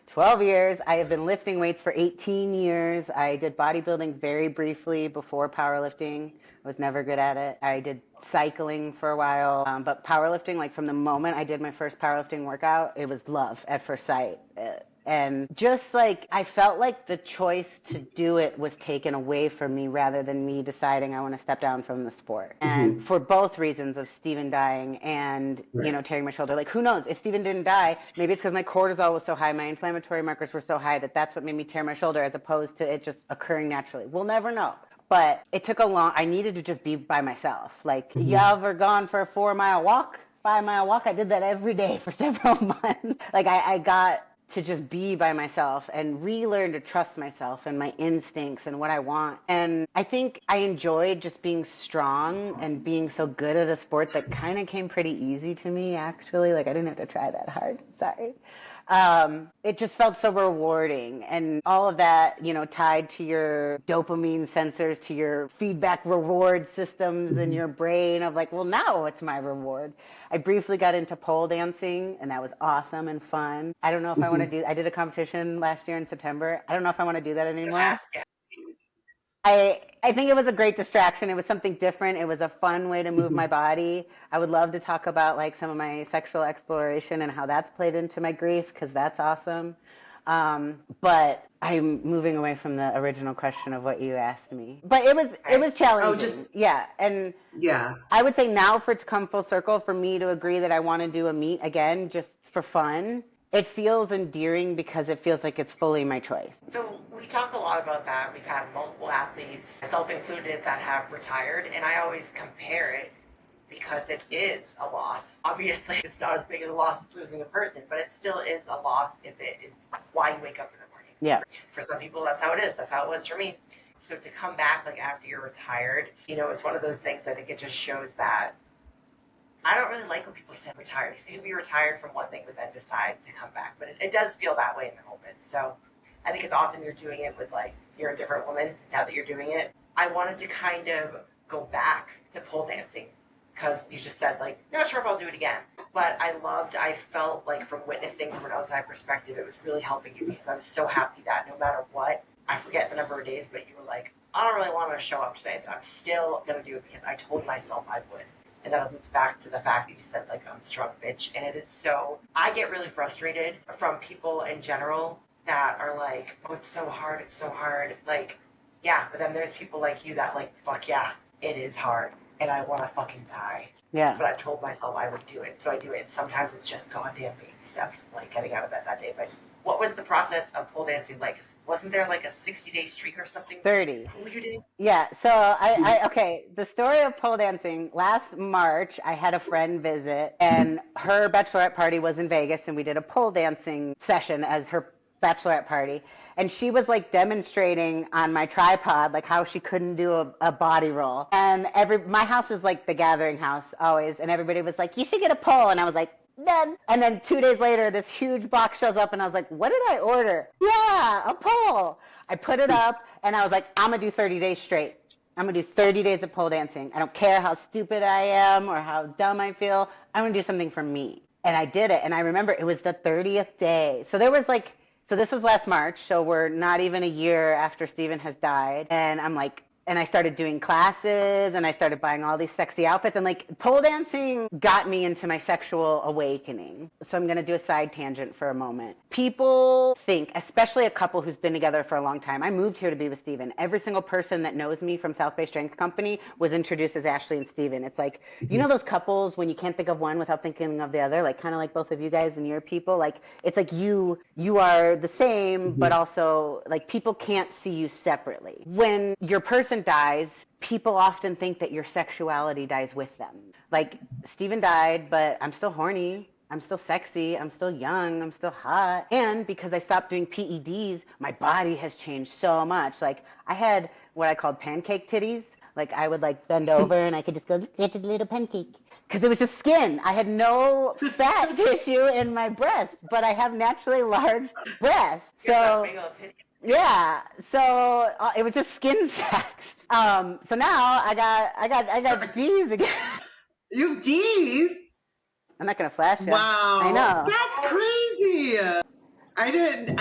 12 years. I have been lifting weights for 18 years. I did bodybuilding very briefly before powerlifting. I was never good at it. I did cycling for a while, but powerlifting, like from the moment I did my first powerlifting workout, it was love at first sight. And just like, I felt like the choice to do it was taken away from me rather than me deciding I want to step down from the sport. And for both reasons of Steven dying and, you know, tearing my shoulder. Like, who knows? If Steven didn't die, maybe it's because my cortisol was so high, my inflammatory markers were so high that's what made me tear my shoulder as opposed to it just occurring naturally. We'll never know. But it took I needed to just be by myself. Like, y'all ever gone for a 4-mile walk? 5-mile walk? I did that every day for several months. Like, I got to just be by myself and relearn to trust myself and my instincts and what I want. And I think I enjoyed just being strong and being so good at a sport that kind of came pretty easy to me, actually. Like, I didn't have to try that hard. Sorry. It just felt so rewarding, and all of that, you know, tied to your dopamine sensors, to your feedback reward systems in your brain of like, well, now it's my reward. I briefly got into pole dancing, and that was awesome and fun. I don't know if I did a competition last year in September. I don't know if I want to do that anymore. I think it was a great distraction. It was something different. It was a fun way to move my body. I would love to talk about like some of my sexual exploration and how that's played into my grief, because that's awesome. But I'm moving away from the original question of what you asked me. But it was challenging. I would say now, for it to come full circle, for me to agree that I want to do a meet again just for fun, it feels endearing because it feels like it's fully my choice. So we talk a lot about that. We've had multiple athletes, myself included, that have retired, and I always compare it because it is a loss. Obviously, it's not as big as a loss as losing a person, but it still is a loss if it is why you wake up in the morning. Yeah. For some people, that's how it is. That's how it was for me. So to come back like after you're retired, you know, it's one of those things. I think it just shows that I don't really like when people say retired. You can be retired from one thing, but then decide to come back. But it does feel that way in the moment. So I think it's awesome you're doing it with, like, you're a different woman now that you're doing it. I wanted to kind of go back to pole dancing because you just said, like, not sure if I'll do it again. But I felt like from witnessing from an outside perspective, it was really helping you, because I was so happy that no matter what, I forget the number of days, but you were like, I don't really want to show up today, but I'm still going to do it because I told myself I would. And that loops back to the fact that you said, like, I'm a strong bitch. And it is so, I get really frustrated from people in general that are like, oh, it's so hard, it's so hard. Like, yeah, but then there's people like you that, like, fuck yeah, it is hard. And I want to fucking die. Yeah. But I told myself I would do it. So I do it. And sometimes it's just goddamn baby steps, like getting out of bed that day. But what was the process of pole dancing like? Wasn't there like a 60-day streak or something? 30. Who you did? Yeah. So okay. The story of pole dancing. Last March, I had a friend visit, and her bachelorette party was in Vegas, and we did a pole dancing session as her bachelorette party, and she was like demonstrating on my tripod like how she couldn't do a body roll. And my house is like the gathering house always, and everybody was like, you should get a pole. And I was like, done. And then 2 days later, this huge box shows up, and I was like, what did I order? Yeah, a pole. I put it up, and I was like, I'm gonna do 30 days straight. I'm gonna do 30 days of pole dancing. I don't care how stupid I am or how dumb I feel. I'm gonna do something for me. And I did it. And I remember it was the 30th day. So there was like, so this was last March. So we're not even a year after Steven has died. And I'm like, and I started doing classes, and I started buying all these sexy outfits, and like pole dancing got me into my sexual awakening. So I'm going to do a side tangent for a moment. People think, especially a couple who's been together for a long time, I moved here to be with Steven. Every single person that knows me from South Bay Strength Company was introduced as Ashley and Steven. It's like, you know those couples when you can't think of one without thinking of the other, like kind of like both of you guys and your people, like it's like you are the same, but also like people can't see you separately. When your person dies, people often think that your sexuality dies with them. Like, Steven died, but I'm still horny. I'm still sexy. I'm still young. I'm still hot. And because I stopped doing PEDs, my body has changed so much. Like, I had what I called pancake titties. Like, I would like bend over and I could just go, get a little pancake. Because it was just skin. I had no fat tissue in my breasts, but I have naturally large breasts. So yeah, so it was just skin sex. So now I got D's again. You have D's? I'm not gonna flash you. Wow, I know. that's crazy. I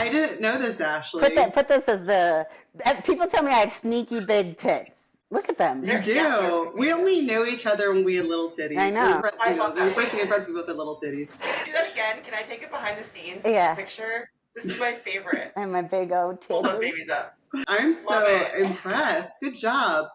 didn't know this, Ashley. Put this as people tell me I have sneaky big tits. Look at them. You do. We only know each other when we had little titties. I know. I love that. We're first being friends with little titties. Can you do that again? Can I take it behind the scenes? Yeah. Picture. This is my favorite. And my big old titties. Hold up, babies up. I'm so impressed. Good job.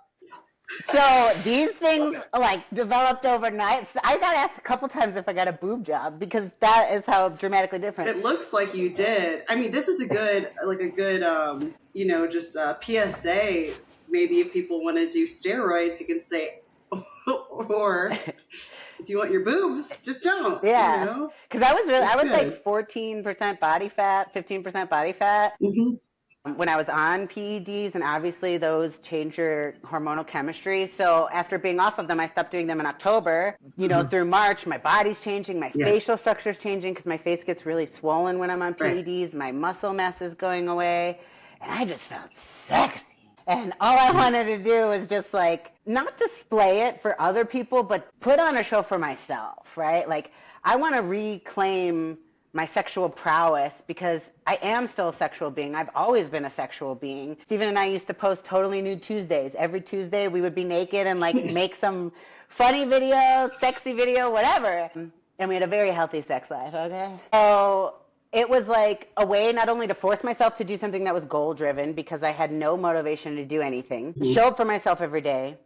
So these things like developed overnight. I got asked a couple times if I got a boob job because that is how dramatically different. It looks like you did. I mean, this is a good just PSA. Maybe if people want to do steroids, you can say, or if you want your boobs, just don't. Yeah, because I was good. like 14% body fat, 15% body fat. Mm-hmm. When I was on PEDs, and obviously those change your hormonal chemistry. So after being off of them, I stopped doing them in October. Through March, my body's changing, my facial structure's changing because my face gets really swollen when I'm on PEDs. Right. My muscle mass is going away, and I just felt sexy. And all I wanted to do was just like, not display it for other people, but put on a show for myself, right? Like, I want to reclaim my sexual prowess because I am still a sexual being. I've always been a sexual being. Steven and I used to post Totally Nude Tuesdays. Every Tuesday we would be naked and like make some funny video, sexy video, whatever. And we had a very healthy sex life, okay? So it was like a way not only to force myself to do something that was goal driven because I had no motivation to do anything, show up for myself every day,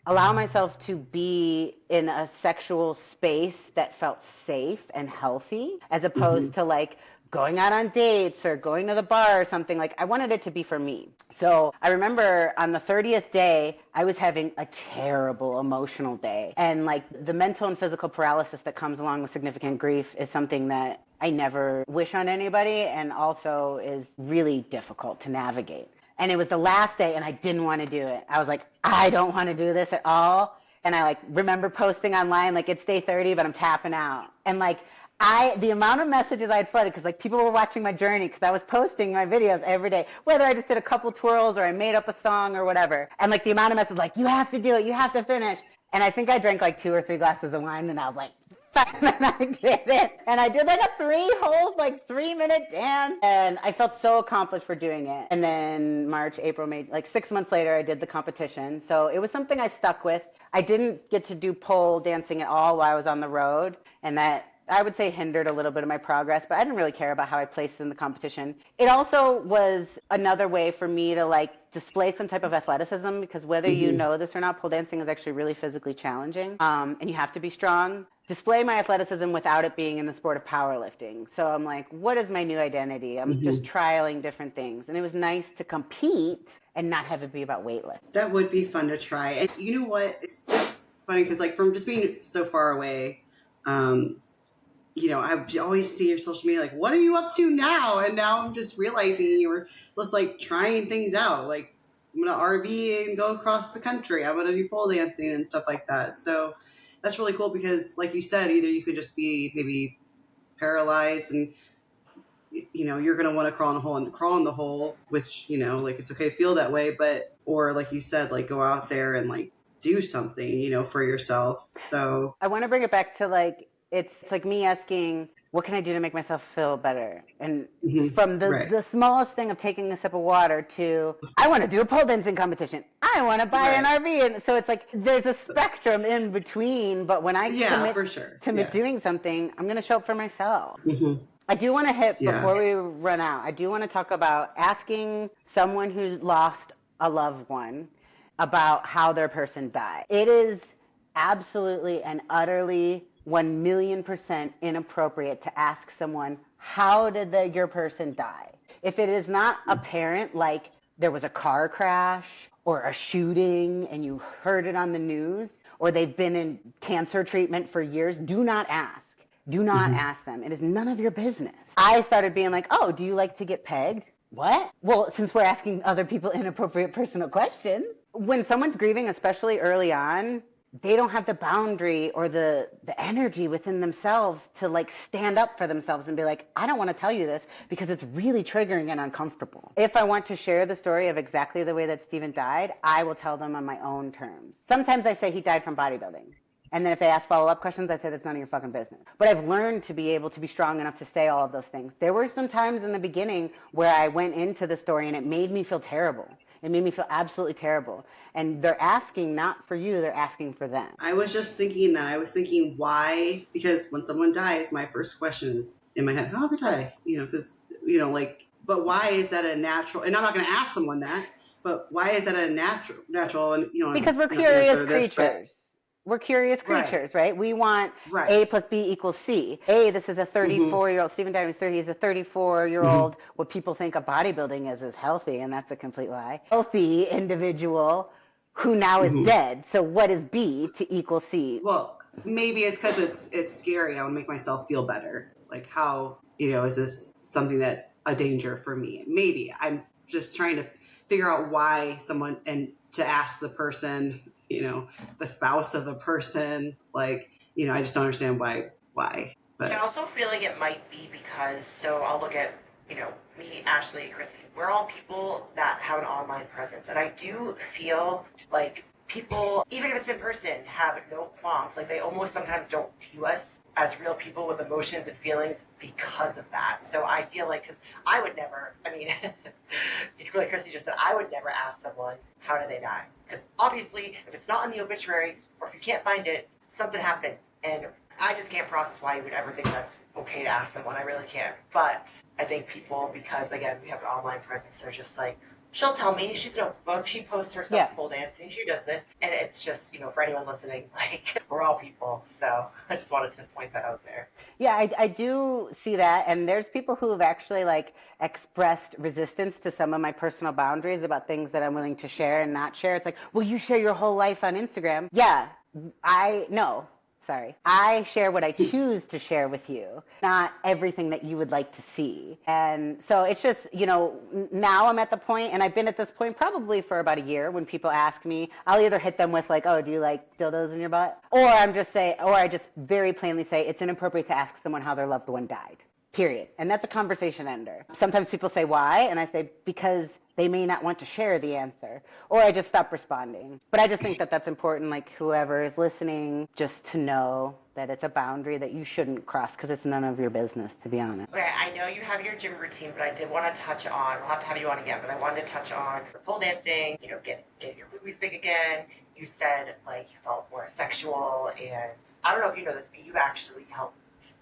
allow myself to be in a sexual space that felt safe and healthy, as opposed to like going out on dates or going to the bar or something. Like, I wanted it to be for me. So I remember on the 30th day, I was having a terrible emotional day. And like the mental and physical paralysis that comes along with significant grief is something that I never wish on anybody, and also is really difficult to navigate. And it was the last day, and I didn't want to do it. I was like, I don't want to do this at all. And I like remember posting online, like, it's day 30, but I'm tapping out. And like, the amount of messages I had flooded, because like people were watching my journey, because I was posting my videos every day, whether I just did a couple twirls or I made up a song or whatever. And like the amount of messages, like, you have to do it, you have to finish. And I think I drank like 2 or 3 glasses of wine, and I was like, and I did it. And I did like a 3-minute dance. And I felt so accomplished for doing it. And then March, April, May, like 6 months later, I did the competition. So it was something I stuck with. I didn't get to do pole dancing at all while I was on the road. And that, I would say, hindered a little bit of my progress, but I didn't really care about how I placed in the competition. It also was another way for me to like display some type of athleticism, because whether you know this or not, pole dancing is actually really physically challenging, and you have to be strong. Display my athleticism without it being in the sport of powerlifting. So I'm like, what is my new identity? I'm just trialing different things. And it was nice to compete and not have it be about weightlifting. That would be fun to try. And you know what? It's just funny because like from just being so far away, I always see your social media, like, what are you up to now? And now I'm just realizing you were just like trying things out. Like, I'm going to RV and go across the country. I'm going to do pole dancing and stuff like that. So that's really cool because, like you said, either you could just be maybe paralyzed and, you're going to want to crawl in the hole, which, like, it's okay to feel that way. But, or like you said, like, go out there and like do something, for yourself. So I want to bring it back to like, it's like me asking, what can I do to make myself feel better? And from right. the smallest thing of taking a sip of water to, I want to do a pole dancing competition. I want to buy an RV. And so it's like, there's a spectrum in between. But when I commit for sure. to doing something, I'm going to show up for myself. Mm-hmm. I do want to hit, Yeah. before we run out, I do want to talk about asking someone who's lost a loved one about how their person died. It is absolutely and utterly 1,000,000% inappropriate to ask someone, how did your person die? If it is not apparent, like there was a car crash or a shooting and you heard it on the news, or they've been in cancer treatment for years, do not ask. Do not ask them. It is none of your business. I started being like, oh, do you like to get pegged? What? Well, since we're asking other people inappropriate personal questions, when someone's grieving, especially early on, they don't have the boundary or the energy within themselves to like stand up for themselves and be like, I don't want to tell you this because it's really triggering and uncomfortable. If I want to share the story of exactly the way that Stephen died, I will tell them on my own terms. Sometimes I say he died from bodybuilding. And then if they ask follow-up questions, I say that's none of your fucking business. But I've learned to be able to be strong enough to say all of those things. There were some times in the beginning where I went into the story and it made me feel terrible. It made me feel absolutely terrible. And they're asking not for you, they're asking for them. I was just thinking that. I was thinking why, because when someone dies, my first question is in my head, how did I die? Because, but why is that a natural, and I'm not going to ask someone that, but why is that a natural, and, because we're curious creatures. We're curious creatures, right? We want A plus B equals C. This is a 34-year-old, Stephen died when he was 30, he's a 34-year-old, what people think of bodybuilding is healthy, and that's a complete lie. Healthy individual who now is dead. So what is B to equal C? Well, maybe it's because it's scary. I want to make myself feel better. Like how, is this something that's a danger for me? Maybe. I'm just trying to figure out why someone, and to ask the person, the spouse of the person, like, I just don't understand why. But I also feel like it might be because, so I'll look at, me, Ashley, Chrissy, we're all people that have an online presence. And I do feel like people, even if it's in person, have no qualms. Like they almost sometimes don't view us as real people with emotions and feelings because of that. So I feel like, because I would never, like Chrissy just said, I would never ask someone, how did they die? Because obviously, if it's not in the obituary, or if you can't find it, something happened. And I just can't process why you would ever think that's okay to ask someone. I really can't. But I think people, because again, we have an online presence, they're just like, she'll tell me, she's in a book, she posts herself pole dancing, she does this. And it's just, for anyone listening, like, we're all people. So I just wanted to point that out there. Yeah, I do see that. And there's people who have actually like expressed resistance to some of my personal boundaries about things that I'm willing to share and not share. It's like, well, you share your whole life on Instagram. Yeah, I share what I choose to share with you, not everything that you would like to see. And so it's just, now I'm at the point, and I've been at this point probably for about a year, when people ask me, I'll either hit them with like, oh, do you like dildos in your butt? Or I just very plainly say it's inappropriate to ask someone how their loved one died. Period. And that's a conversation ender. Sometimes people say why, and I say because they may not want to share the answer, or I just stop responding. But I just think that that's important, like whoever is listening, just to know that it's a boundary that you shouldn't cross because it's none of your business, to be honest. Okay, I know you have your gym routine, but I did want to touch on, we'll have to have you on again, but I wanted to touch on pole dancing, get your boobies big again. You said like you felt more sexual, and I don't know if you know this, but you actually helped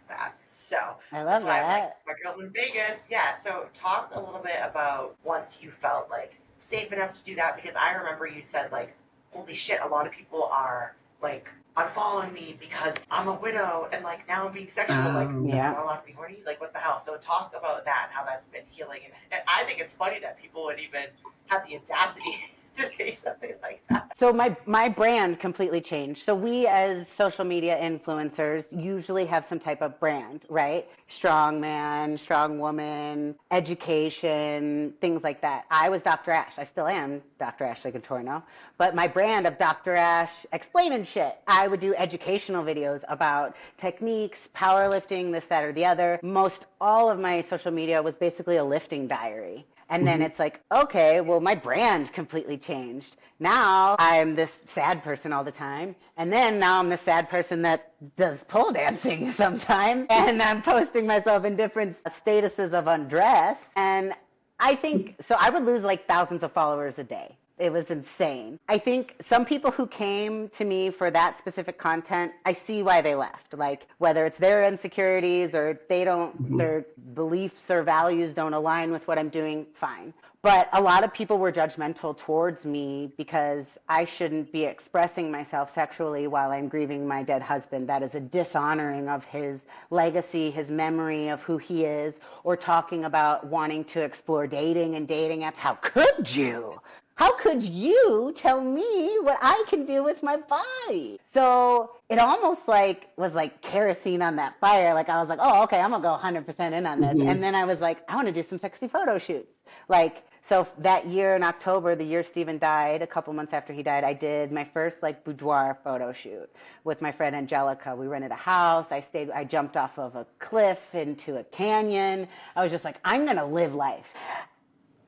that. So I love that. My girl's in Vegas. Yeah. So talk a little bit about once you felt like safe enough to do that, because I remember you said like, holy shit, a lot of people are like unfollowing me because I'm a widow and like now I'm being sexual. Like, I'm not allowed to be horny. Like, what the hell? So talk about that, how that's been healing. And I think it's funny that people would even have the audacity to say something like that. So my brand completely changed. So we as social media influencers usually have some type of brand, right? Strong man, strong woman, education, things like that. I was Dr. Ash. I still am Dr. Ashley Contorno. But my brand of Dr. Ash explaining shit. I would do educational videos about techniques, powerlifting, this, that, or the other. Most all of my social media was basically a lifting diary. And then it's like, okay, well, my brand completely changed. Now I'm this sad person all the time. And then now I'm the sad person that does pole dancing sometimes. And I'm posting myself in different statuses of undress. And I think, so I would lose like thousands of followers a day. It was insane. I think some people who came to me for that specific content, I see why they left. Like whether it's their insecurities or they don't, their beliefs or values don't align with what I'm doing, fine. But a lot of people were judgmental towards me because I shouldn't be expressing myself sexually while I'm grieving my dead husband. That is a dishonoring of his legacy, his memory of who he is, or talking about wanting to explore dating and dating apps. How could you? How could you tell me what I can do with my body? So it almost like was like kerosene on that fire. Like I was like, oh, okay, I'm gonna go 100% in on this. And then I was like, I want to do some sexy photo shoots. Like, so that year in October, the year Steven died, a couple months after he died, I did my first like boudoir photo shoot with my friend Angelica. We rented a house. I jumped off of a cliff into a canyon. I was just like, I'm gonna live life.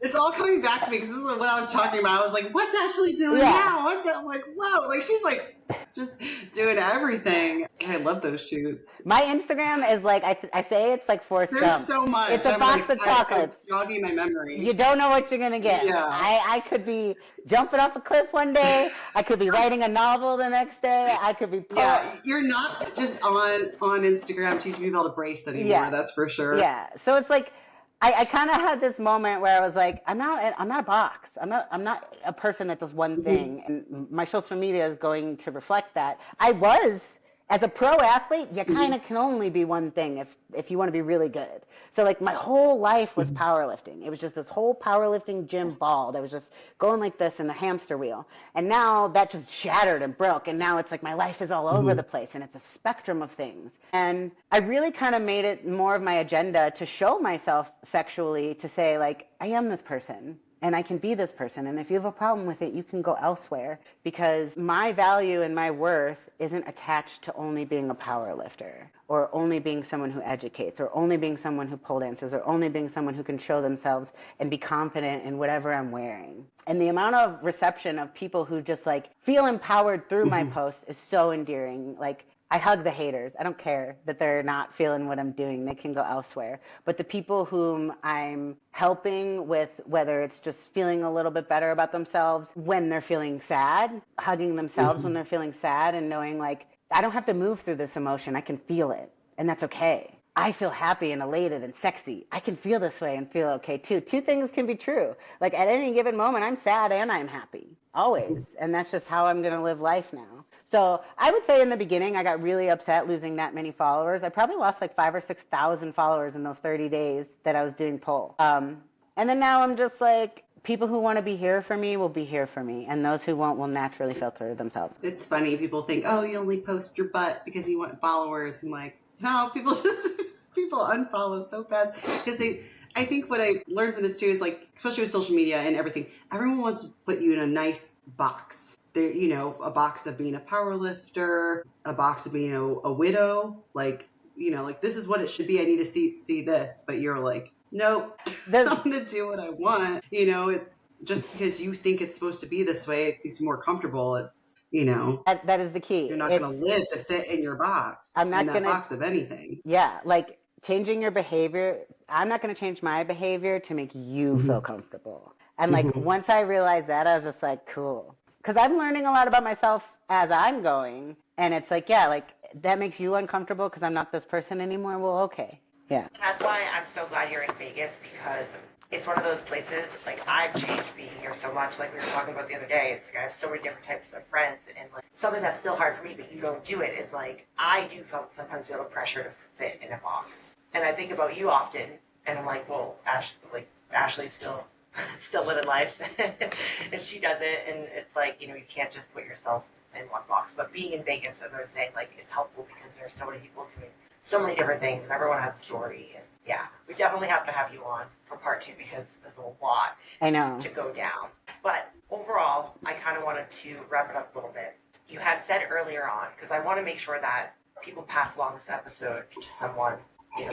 It's all coming back to me because this is what I was talking about. I was like, what's Ashley doing now? What's that? I'm like, whoa. Like, she's like just doing everything. I love those shoots. My Instagram is like, I say it's like Forrest Gump. There's so much. It's a box of chocolates. I'm jogging my memory. You don't know what you're going to get. Yeah. I could be jumping off a cliff one day. I could be writing a novel the next day. I could be... Yeah, you're not just on Instagram teaching people to brace anymore. That's for sure. Yeah. So it's like, I kind of had this moment where I was like, I'm not a box. I'm not a person that does one thing. And my social media is going to reflect that. I was, as a pro athlete, you kind of can only be one thing if you want to be really good. So like my whole life was powerlifting. It was just this whole powerlifting gym ball that was just going like this in the hamster wheel. And now that just shattered and broke. And now it's like my life is all over the place and it's a spectrum of things. And I really kind of made it more of my agenda to show myself sexually, to say like, I am this person. And I can be this person. And if you have a problem with it, you can go elsewhere, because my value and my worth isn't attached to only being a power lifter, or only being someone who educates, or only being someone who pole dances, or only being someone who can show themselves and be confident in whatever I'm wearing. And the amount of reception of people who just like feel empowered through my post is so endearing. Like, I hug the haters. I don't care that they're not feeling what I'm doing. They can go elsewhere. But the people whom I'm helping with, whether it's just feeling a little bit better about themselves when they're feeling sad, hugging themselves when they're feeling sad, and knowing like, I don't have to move through this emotion. I can feel it, and that's okay. I feel happy and elated and sexy. I can feel this way and feel okay too. Two things can be true. Like at any given moment, I'm sad and I'm happy. Always. And that's just how I'm going to live life now. So I would say in the beginning, I got really upset losing that many followers. I probably lost like 5,000 or 6,000 followers in those 30 days that I was doing pole. And then now I'm just like, people who want to be here for me will be here for me. And those who won't will naturally filter themselves. It's funny. People think, oh, you only post your butt because you want followers. And like, no, people unfollow so fast because I think what I learned from this too is like, especially with social media and everything, everyone wants to put you in a nice box. There, you know, a box of being a power lifter, a box of being a widow, like, you know, like this is what it should be. I need to see this, but you're like, nope, I'm gonna do what I want. You know, it's just because you think it's supposed to be this way, it makes you more comfortable. It's, you know, that is the key. You're not going to live to fit in your box. I'm not in that box of anything. Yeah, like changing your behavior. I'm not going to change my behavior to make you feel comfortable. And like once I realized that, I was just like, cool, because I'm learning a lot about myself as I'm going. And it's like, yeah, like that makes you uncomfortable because I'm not this person anymore. Well, okay, yeah. That's why I'm so glad you're in Vegas, because it's one of those places, like, I've changed being here so much, like we were talking about the other day. It's like I have so many different types of friends, and like something that's still hard for me, but you don't do it, is like, I do sometimes feel the pressure to fit in a box. And I think about you often, and I'm like, well, Ashley's still still living life. And she does it, and it's like, you can't just put yourself in one box. But being in Vegas, as I was saying, like, is helpful because there's so many people doing so many different things, and everyone has a story. And yeah, we definitely have to have you on for part 2 because there's a lot I know. to go down. But overall, I kind of wanted to wrap it up a little bit. You had said earlier on, because I want to make sure that people pass along this episode to someone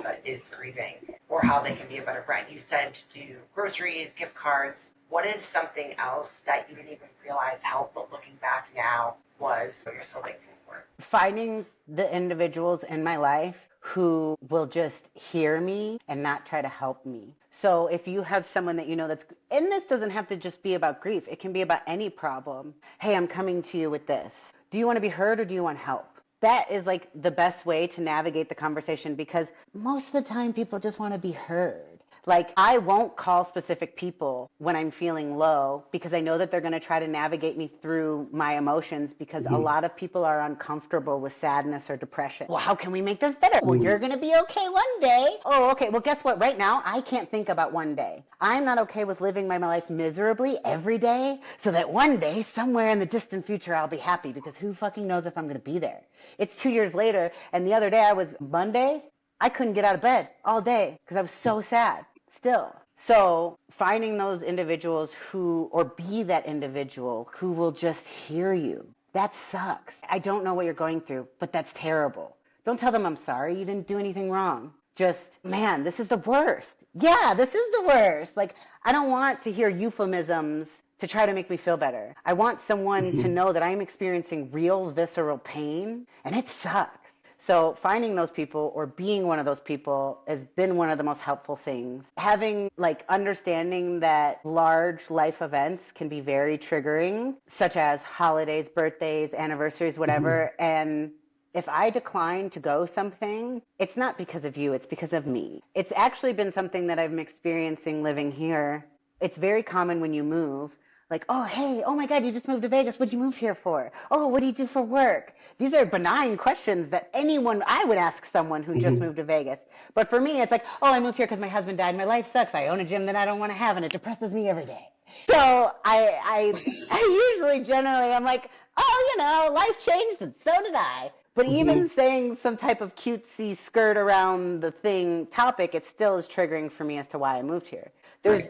that is grieving, or how they can be a better friend. You said to do groceries, gift cards. What is something else that you didn't even realize helped, but looking back now was what you're so thankful for? Finding the individuals in my life who will just hear me and not try to help me. So if you have someone that that's, and this doesn't have to just be about grief, it can be about any problem. Hey, I'm coming to you with this. Do you want to be heard or do you want help? That is like the best way to navigate the conversation, because most of the time people just want to be heard. Like, I won't call specific people when I'm feeling low because I know that they're going to try to navigate me through my emotions, because a lot of people are uncomfortable with sadness or depression. Well, how can we make this better? Well, you're going to be okay one day. Oh, okay. Well, guess what? Right now, I can't think about one day. I'm not okay with living my life miserably every day so that one day, somewhere in the distant future, I'll be happy, because who fucking knows if I'm going to be there? It's 2 years later, and the other day Monday, I couldn't get out of bed all day because I was so sad still. So finding those individuals or be that individual who will just hear you. That sucks. I don't know what you're going through, but that's terrible. Don't tell them I'm sorry. You didn't do anything wrong. Just, man, this is the worst. Yeah, this is the worst. Like, I don't want to hear euphemisms to try to make me feel better. I want someone to know that I'm experiencing real visceral pain, and it sucks. So finding those people or being one of those people has been one of the most helpful things. Having understanding that large life events can be very triggering, such as holidays, birthdays, anniversaries, whatever. And if I decline to go something, it's not because of you, it's because of me. It's actually been something that I'm experiencing living here. It's very common when you move. Like, oh, hey, oh my God, you just moved to Vegas. What'd you move here for? Oh, what do you do for work? These are benign questions that I would ask someone who just moved to Vegas. But for me, it's like, oh, I moved here because my husband died. My life sucks. I own a gym that I don't want to have, and it depresses me every day. So I usually generally, I'm like, oh, life changed and so did I. But even saying some type of cutesy skirt around the topic, it still is triggering for me as to why I moved here.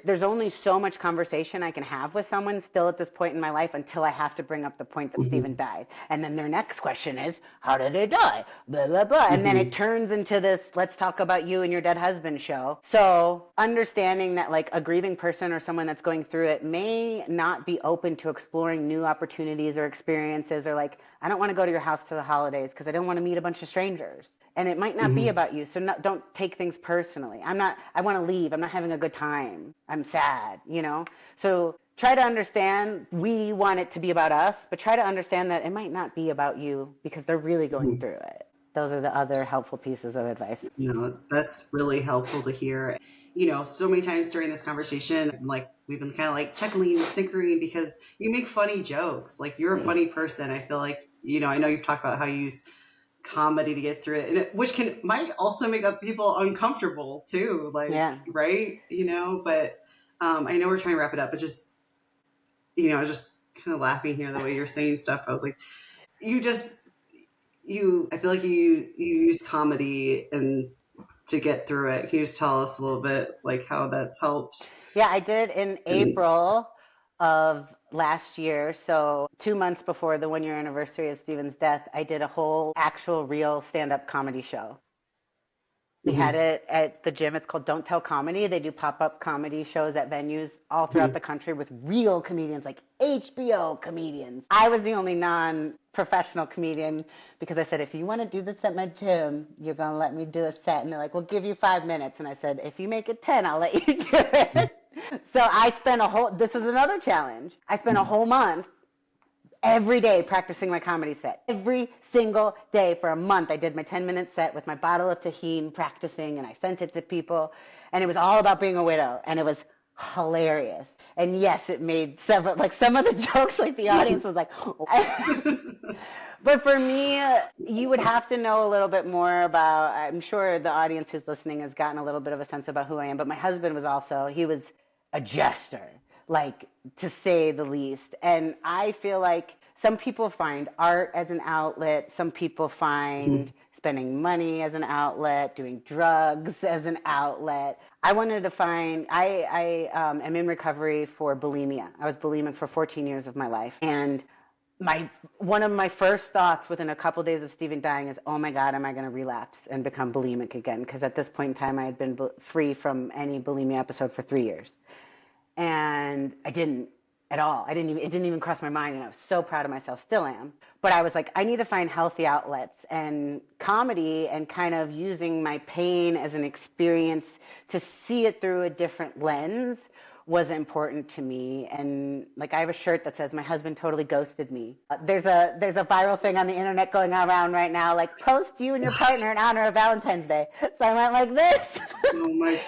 There's only so much conversation I can have with someone still at this point in my life until I have to bring up the point that Stephen died. And then their next question is, how did he die? Blah, blah, blah. And then it turns into this, let's talk about you and your dead husband show. So understanding that a grieving person or someone that's going through it may not be open to exploring new opportunities or experiences, or I don't want to go to your house to the holidays because I don't want to meet a bunch of strangers. And it might not be about you, so don't take things personally. I want to leave. I'm not having a good time. I'm sad, So try to understand, we want it to be about us, but try to understand that it might not be about you because they're really going through it. Those are the other helpful pieces of advice. That's really helpful to hear. So many times during this conversation, we've been kind of chuckling and snickering because you make funny jokes. You're a funny person. I feel like, I know you've talked about how you use comedy to get through it, which might also make other people uncomfortable too, right, but I know we're trying to wrap it up, but just I was just kind of laughing here the way you're saying stuff. I was like, I feel like you use comedy and to get through it. Can you just tell us a little bit how that's helped? Yeah, I did in April of last year. So 2 months before the 1-year anniversary of Stephen's death, I did a whole actual real stand-up comedy show. We had it at the gym. It's called Don't Tell Comedy. They do pop-up comedy shows at venues all throughout the country with real comedians, like HBO comedians. I was the only non-professional comedian because I said, if you want to do this at my gym, you're going to let me do a set. And they're like, we'll give you 5 minutes. And I said, if you make it 10, I'll let you do it. So I spent this was another challenge. I spent a whole month every day practicing my comedy set. Every single day for a month, I did my 10-minute set with my bottle of tahini practicing, and I sent it to people. And it was all about being a widow, and it was hilarious. And yes, it made some of the jokes, the audience was like, oh. But for me, you would have to know a little bit more about, I'm sure the audience who's listening has gotten a little bit of a sense about who I am, but my husband was also, he was a jester, like, to say the least. And I feel like some people find art as an outlet, some people find spending money as an outlet, doing drugs as an outlet. I wanted to find, I am in recovery for bulimia. I was bulimic for 14 years of my life. And one of my first thoughts within a couple of days of Stephen dying is, oh my God, am I going to relapse and become bulimic again? Because at this point in time, I had been free from any bulimia episode for 3 years. And I didn't at all. It didn't even cross my mind, and I was so proud of myself, still am. But I was like, I need to find healthy outlets, and comedy and kind of using my pain as an experience to see it through a different lens was important to me. And like, I have a shirt that says, my husband totally ghosted me. There's a viral thing on the internet going around right now, like, post you and your partner in honor of Valentine's Day. So I went like this. Oh my.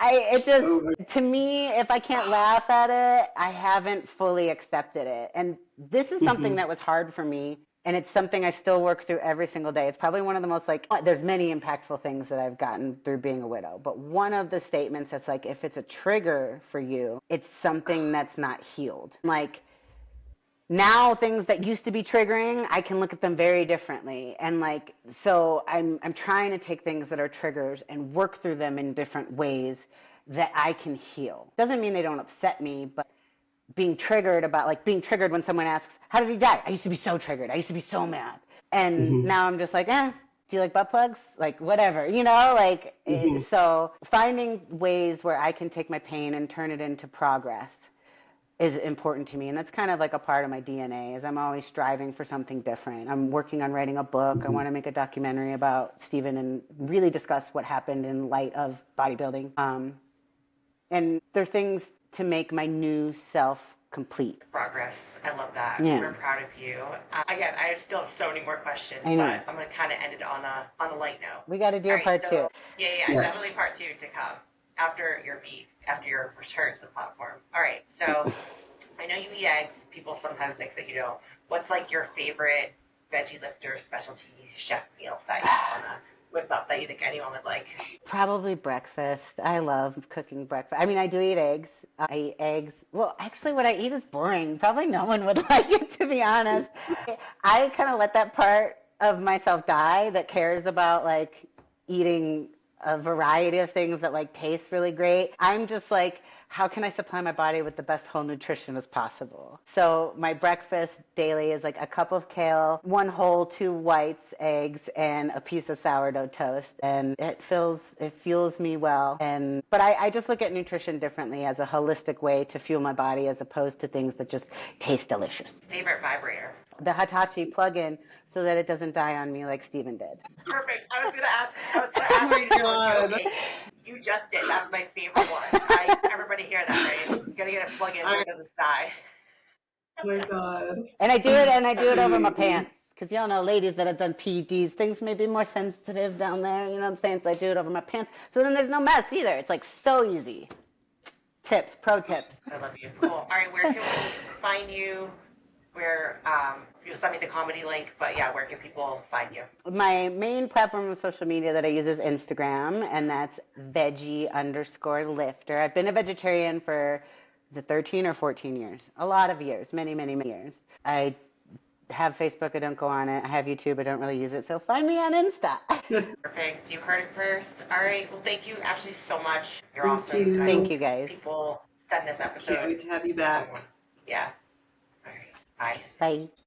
To me, if I can't laugh at it, I haven't fully accepted it. And this is something that was hard for me. And it's something I still work through every single day. It's probably one of the most, like, there's many impactful things that I've gotten through being a widow. But one of the statements that's like, if it's a trigger for you, it's something that's not healed. Like, now things that used to be triggering, I can look at them very differently. And like, so I'm trying to take things that are triggers and work through them in different ways that I can heal. Doesn't mean they don't upset me, but being triggered when someone asks, how did he die? I used to be so triggered. I used to be so mad. And now I'm just like, do you like butt plugs? Like, whatever, like, so finding ways where I can take my pain and turn it into progress is important to me. And that's kind of like a part of my DNA, is I'm always striving for something different. I'm working on writing a book. I want to make a documentary about Stephen and really discuss what happened in light of bodybuilding. And there are things to make my new self complete. Progress. I love that. Yeah. We're proud of you. Again, I still have so many more questions, I know. but I'm going to kind of end it on a light note. We got to do a part two. Yeah, Yes. definitely part two to come after your return to the platform. All right, so I know you eat eggs. People sometimes think that you don't. What's like your favorite veggie lifter specialty chef meal that you want to whip up that you think anyone would like? Probably breakfast. I love cooking breakfast. I mean, I do eat eggs. I eat eggs. Well, actually, what I eat is boring. Probably no one would like it, to be honest. I kind of let that part of myself die that cares about, like, eating a variety of things that, like, taste really great. I'm just like, how can I supply my body with the best whole nutrition as possible? So my breakfast daily is like a cup of kale, 1 whole, 2 whites, eggs, and a piece of sourdough toast. And it fuels me well. But I just look at nutrition differently, as a holistic way to fuel my body, as opposed to things that just taste delicious. Favorite vibrator? The Hitachi plug-in, so that it doesn't die on me like Stephen did. Perfect. I was gonna ask. Oh my God. You just did. That's my favorite one. Everybody hear that, right? You gotta get a plug in so it doesn't die. Oh my God. And I do it over my pants. Because y'all know, ladies that have done PEDs, things may be more sensitive down there, you know what I'm saying? So I do it over my pants. So then there's no mess either. It's like so easy. Pro tips. I love you. Cool. All right, where can we find you? Where you'll send me the comedy link, but yeah, where can people find you? My main platform of social media that I use is Instagram, and that's veggie_lifter. I've been a vegetarian for 13 or 14 years. A lot of years, many, many, many years. I have Facebook, I don't go on it. I have YouTube, I don't really use it. So find me on Insta. Perfect. You heard it first. All right. Well, thank you, Ashley, so much. You're Thank awesome. you. Thank you, guys. People send this episode. Can't wait to have you back. Yeah. All right. Bye. Bye.